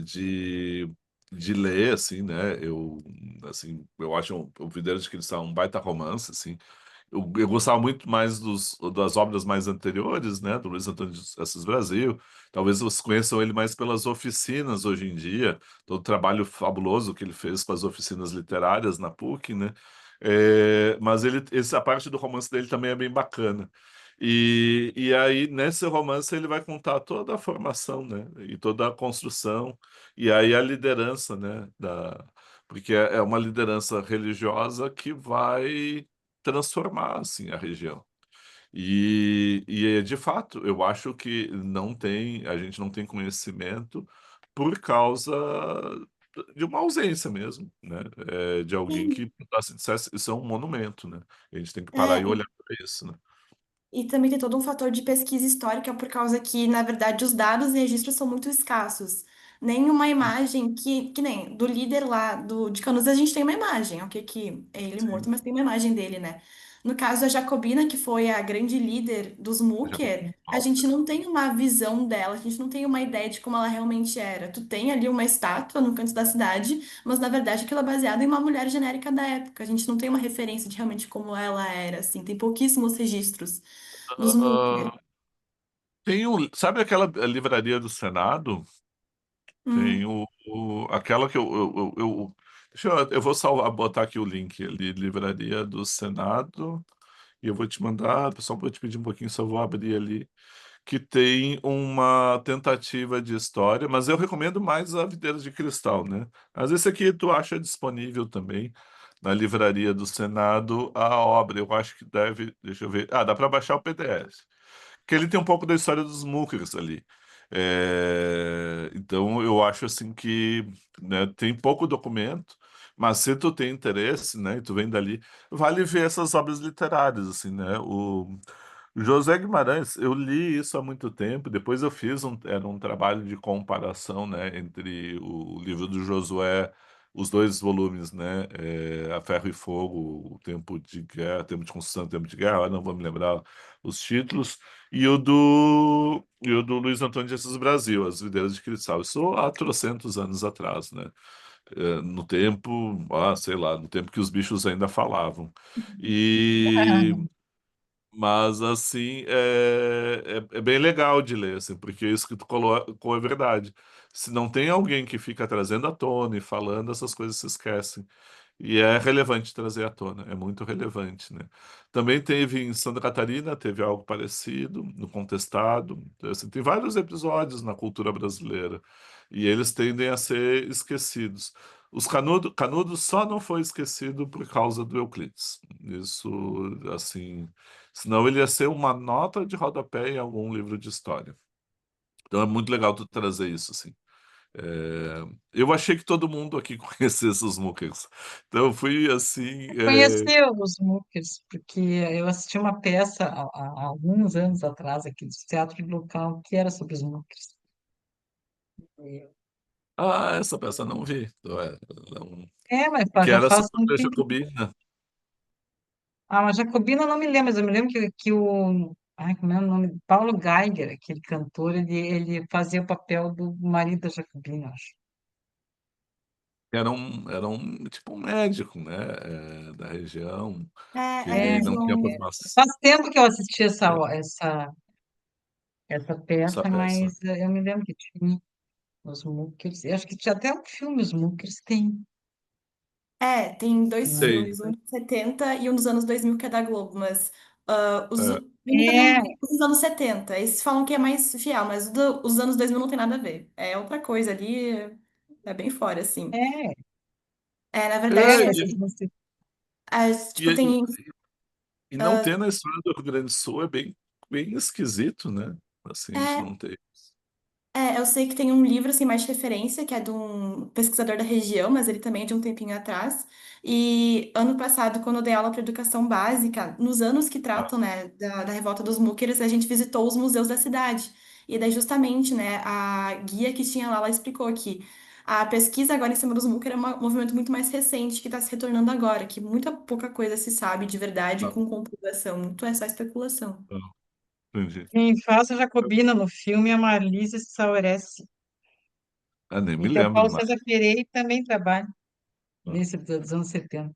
De ler, assim, né? Eu acho o Videiros de Cristal um baita romance, assim. Eu gostava muito mais das obras mais anteriores, né? Do Luiz Antônio de Assis Brasil. Talvez vocês conheçam ele mais pelas oficinas hoje em dia, todo o trabalho fabuloso que ele fez com as oficinas literárias na PUC, né? Mas essa parte do romance dele também é bem bacana. E aí, nesse romance, ele vai contar toda a formação, né? E toda a construção, e aí a liderança, né? Porque é uma liderança religiosa que vai transformar, assim, a região. De fato, eu acho que a gente não tem conhecimento por causa de uma ausência mesmo, né? De alguém
Sim.
que assim, dissesse, isso é um monumento, né? A gente tem que parar
É,
e olhar para isso, né?
e também tem todo um fator de pesquisa histórica, por causa que, na verdade, os dados e registros são muito escassos. nem uma imagem que nem do líder lá de Canudos a gente tem uma imagem, ok? Que é ele morto,
Sim,
mas tem uma imagem dele, né? No caso da Jacobina, que foi a grande líder dos
já
Mooker,
comi.
a gente não tem uma visão dela, a gente não tem uma ideia de como ela realmente era. Tu tem ali uma estátua no canto da cidade, mas na verdade aquilo é baseado em uma mulher genérica da época. A gente não tem uma referência de realmente como ela era, assim. Tem pouquíssimos registros dos Mooker.
Ah, tem um, sabe aquela livraria do Senado? Tem
Hum.
aquela que deixa eu vou salvar, botar aqui o link ali, Livraria do Senado, e eu vou te mandar, só vou te pedir um pouquinho, só vou abrir ali, que tem uma tentativa de história, mas eu recomendo mais a Videiras de Cristal, né? Mas esse aqui tu acha disponível também na Livraria do Senado, a obra, eu acho que deve, deixa eu ver, dá para baixar o PDF que ele tem um pouco da história dos Mookers ali. Então eu acho assim que, né, tem pouco documento, mas se tu tem interesse, né, e tu vem dali, vale ver essas obras literárias, assim, né? O José Guimarães, eu li isso há muito tempo, depois eu fiz era um trabalho de comparação, né, entre o livro do Josué, os dois volumes, né, A Ferro e Fogo, o Tempo de Guerra, Tempo de Construção, Tempo de Guerra, eu não vou me lembrar os títulos, e o do Luiz Antônio de Assis Brasil, As Videiras de Cristal. Isso há trocentos anos atrás, né? No tempo, sei lá, no tempo que os bichos ainda falavam. E mas, assim, é bem legal de ler, assim, porque isso que tu colocou é verdade. Se não tem alguém que fica trazendo à tona e falando, essas coisas se esquecem. E é relevante trazer à tona, é muito relevante, né? Também teve em Santa Catarina, teve algo parecido, no Contestado. Então, assim, tem vários episódios na cultura brasileira e eles tendem a ser esquecidos. Canudos só não foi esquecido por causa do Euclides. Isso, assim, senão ele ia ser uma nota de rodapé em algum livro de história. Então é muito legal tu trazer isso, assim. Eu achei que todo mundo aqui conhecesse os Mookers. Então eu fui assim.
Conheci os Mookers, porque eu assisti uma peça há alguns anos atrás aqui do Teatro Local que era sobre os Mookers.
Essa peça eu não vi. Não-
Mas
Que
já
era
faz um
sobre a
tempo.
Jacobina.
A Jacobina eu não me lembro, mas eu me lembro que o. Ai, como é o nome? Paulo Geiger, aquele cantor, ele fazia o papel do marido da Jacobina, eu acho.
Era um tipo um médico, né? Da região,
É,
que
a
ele
É,
não tinha
região.
formação.
faz tempo que eu assisti
É,
essa
essa
peça,
peça.
mas eu me lembro que tinha os Mookers. Eu acho que tinha até um filme, os Mookers tem,
Tem dois
né?
Tem.
filmes, um de 70 e um dos anos 2000 que é da Globo, mas
É.
eu nunca vi
É,
os dos anos 70. Esses falam que é mais fiel, mas os anos 2000 não tem nada a ver. É outra coisa ali, é bem fora, assim.
é,
Na verdade,
É,
é,
e,
tipo,
e,
tem.
e não ter na história do Rio Grande do Sul é bem, bem esquisito, né? Assim, a gente
É,
não tem.
eu sei que tem um livro assim mais de referência, que é de um pesquisador da região, mas ele também é de um tempinho atrás. E ano passado, quando eu dei aula para educação básica, nos anos que
Ah,
tratam, né, da revolta dos Múqueres, a gente visitou os museus da cidade. E daí, justamente, né, a guia que tinha lá, ela explicou que a pesquisa agora em cima dos Múqueres é um movimento muito mais recente, que está se retornando agora, que muita pouca coisa se sabe de verdade
ah,
com comprovação, muito é só especulação.
ah, entendi.
quem faz a Jacobina no filme é a Marlise Sauresi.
Nem
E
me
que é o
lembro
Paulo
mais.
César Pereira também trabalha
Ah,
nesse dos anos 70.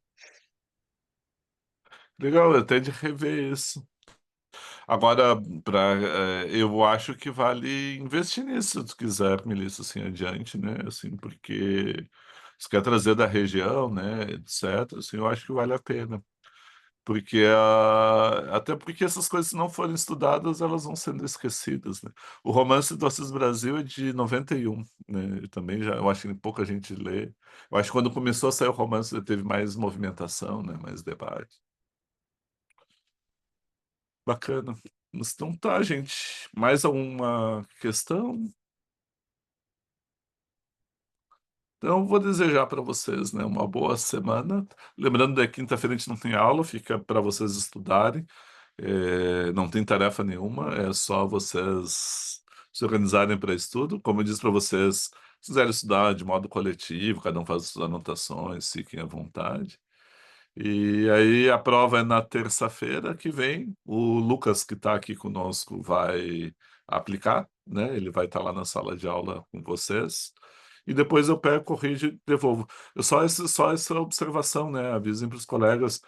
legal, até de rever isso. Agora, eu acho que vale investir nisso, se tu quiser, Melissa, assim, adiante, né? Assim, porque se quer trazer da região, né, etc., assim, eu acho que vale a pena. Porque até porque essas coisas, se não forem estudadas, elas vão sendo esquecidas, né? O Romance do Assis Brasil é de 91, né? Também já, eu acho que pouca gente lê. Eu acho que quando começou a sair o romance, teve mais movimentação, né? Mais debate. Bacana. Então tá, gente. Mais alguma questão? Então, vou desejar para vocês, né, uma boa semana. Lembrando que quinta-feira a gente não tem aula, fica para vocês estudarem. Não tem tarefa nenhuma, é só vocês se organizarem para estudo. Como eu disse para vocês, Se quiserem estudar de modo coletivo, cada um faz suas anotações, fiquem à vontade. E aí a prova é na terça-feira que vem. O Lucas, que está aqui conosco, vai aplicar, né? Ele vai estar lá na sala de aula com vocês. E depois eu pego, corrijo e devolvo. Só essa observação, né? Avisem para os colegas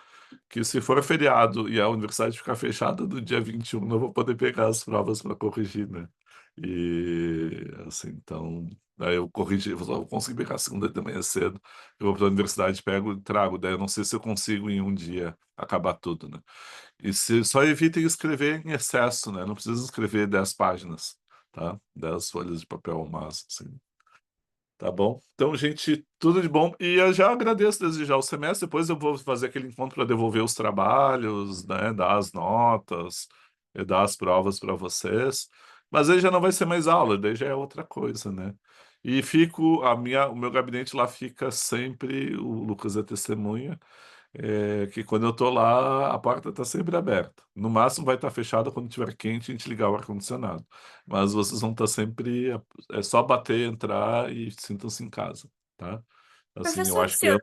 que se for feriado e a universidade ficar fechada no dia 21, não vou poder pegar as provas para corrigir, né? E assim, então, aí eu corrigi, eu só vou conseguir pegar segunda de manhã cedo. Eu vou para a universidade, pego e trago. Daí eu não sei se eu consigo em um dia acabar tudo, né? E só evitem escrever em excesso, né? Não precisa escrever 10 páginas, tá? 10 folhas de papel ao máximo, assim. Tá bom? Então, gente, tudo de bom. E eu já agradeço desde já o semestre. Depois eu vou fazer aquele encontro para devolver os trabalhos, né? Dar as notas, e dar as provas para vocês. Mas aí já não vai ser mais aula, daí já é outra coisa, né? E o meu gabinete lá fica sempre, o Lucas é testemunha, que quando eu tô lá, a porta tá sempre aberta. No máximo vai estar fechada quando tiver quente e a gente ligar o ar-condicionado. Mas vocês vão estar sempre. É só bater, entrar e sintam-se em casa, tá? Assim, eu
Professor,
acho que é
o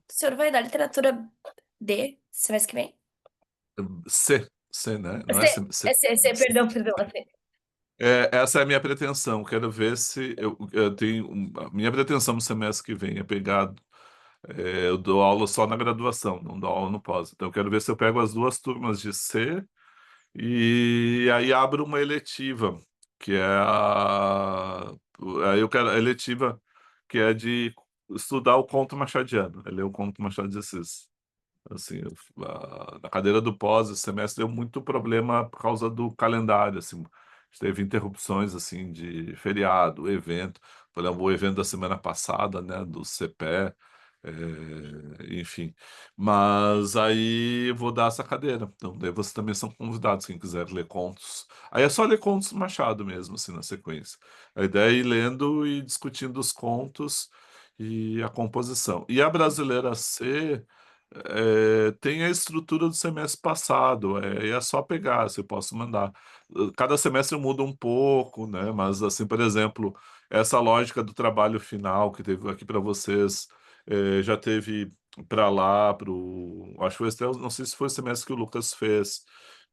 senhor vai dar literatura D semestre que vem?
C, né? Não é
C,
C.
é C, perdão, é C.
Essa é a minha pretensão. Quero ver se eu tenho. A minha pretensão no semestre que vem é pegar. Eu dou aula só na graduação, não dou aula no pós. Então, eu quero ver se eu pego as duas turmas de C. E aí abro uma eletiva, que é aí eu quero a eletiva que é de estudar o conto machadiano, ler o conto Machado de Assis. Assim, na cadeira do pós, esse semestre deu muito problema por causa do calendário, assim. Teve interrupções, assim, de feriado, evento. Por exemplo, o evento da semana passada, né, do CPE, enfim. Mas aí eu vou dar essa cadeira. Então, daí vocês também são convidados, quem quiser ler contos. Aí é só ler contos do Machado mesmo, assim, na sequência. A ideia é ir lendo e discutindo os contos e a composição. E a Brasileira C tem a estrutura do semestre passado, e é só pegar, você posso mandar. Cada semestre muda um pouco, né? Mas, assim, por exemplo, essa lógica do trabalho final que teve aqui para vocês, já teve para lá, acho que foi não sei se foi o semestre que o Lucas fez,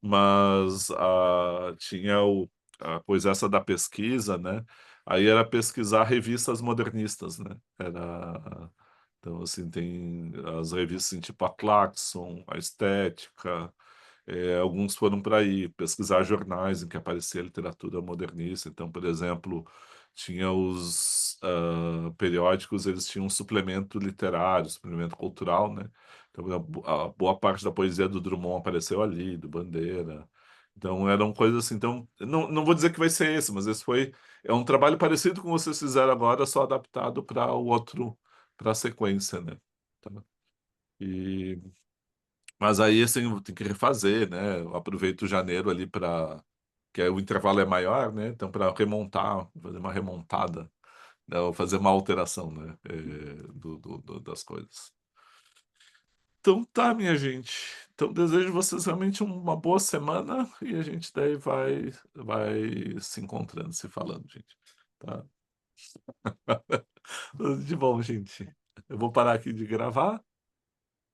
mas tinha pois essa da pesquisa, né? Aí era pesquisar revistas modernistas, né? Então, assim, tem as revistas assim, tipo a Claxon, a Estética, alguns foram para aí pesquisar jornais em que aparecia literatura modernista. Então, por exemplo, tinha os periódicos, eles tinham um suplemento literário, suplemento cultural, né? Então, a boa parte da poesia do Drummond apareceu ali, do Bandeira. Então, eram coisas assim. Então, não vou dizer que vai ser esse, mas é um trabalho parecido com o que vocês fizeram agora, só adaptado para o outro, para a sequência, né? Tá? E mas aí assim, tem que refazer, né? Eu aproveito janeiro ali para que o intervalo é maior, né? Então para remontar, fazer uma remontada, né? Ou fazer uma alteração, né? Das coisas. Então tá, minha gente. Então desejo vocês realmente uma boa semana e a gente daí vai se encontrando, se falando, gente. Tá? Tudo de bom, gente. Eu vou parar aqui de gravar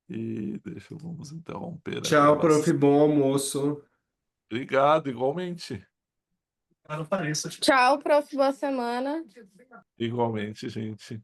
e vamos interromper a
Tchau, prof.
gravação.
Bom almoço.
Obrigado, igualmente.
Tchau, prof. Boa semana.
Igualmente, gente.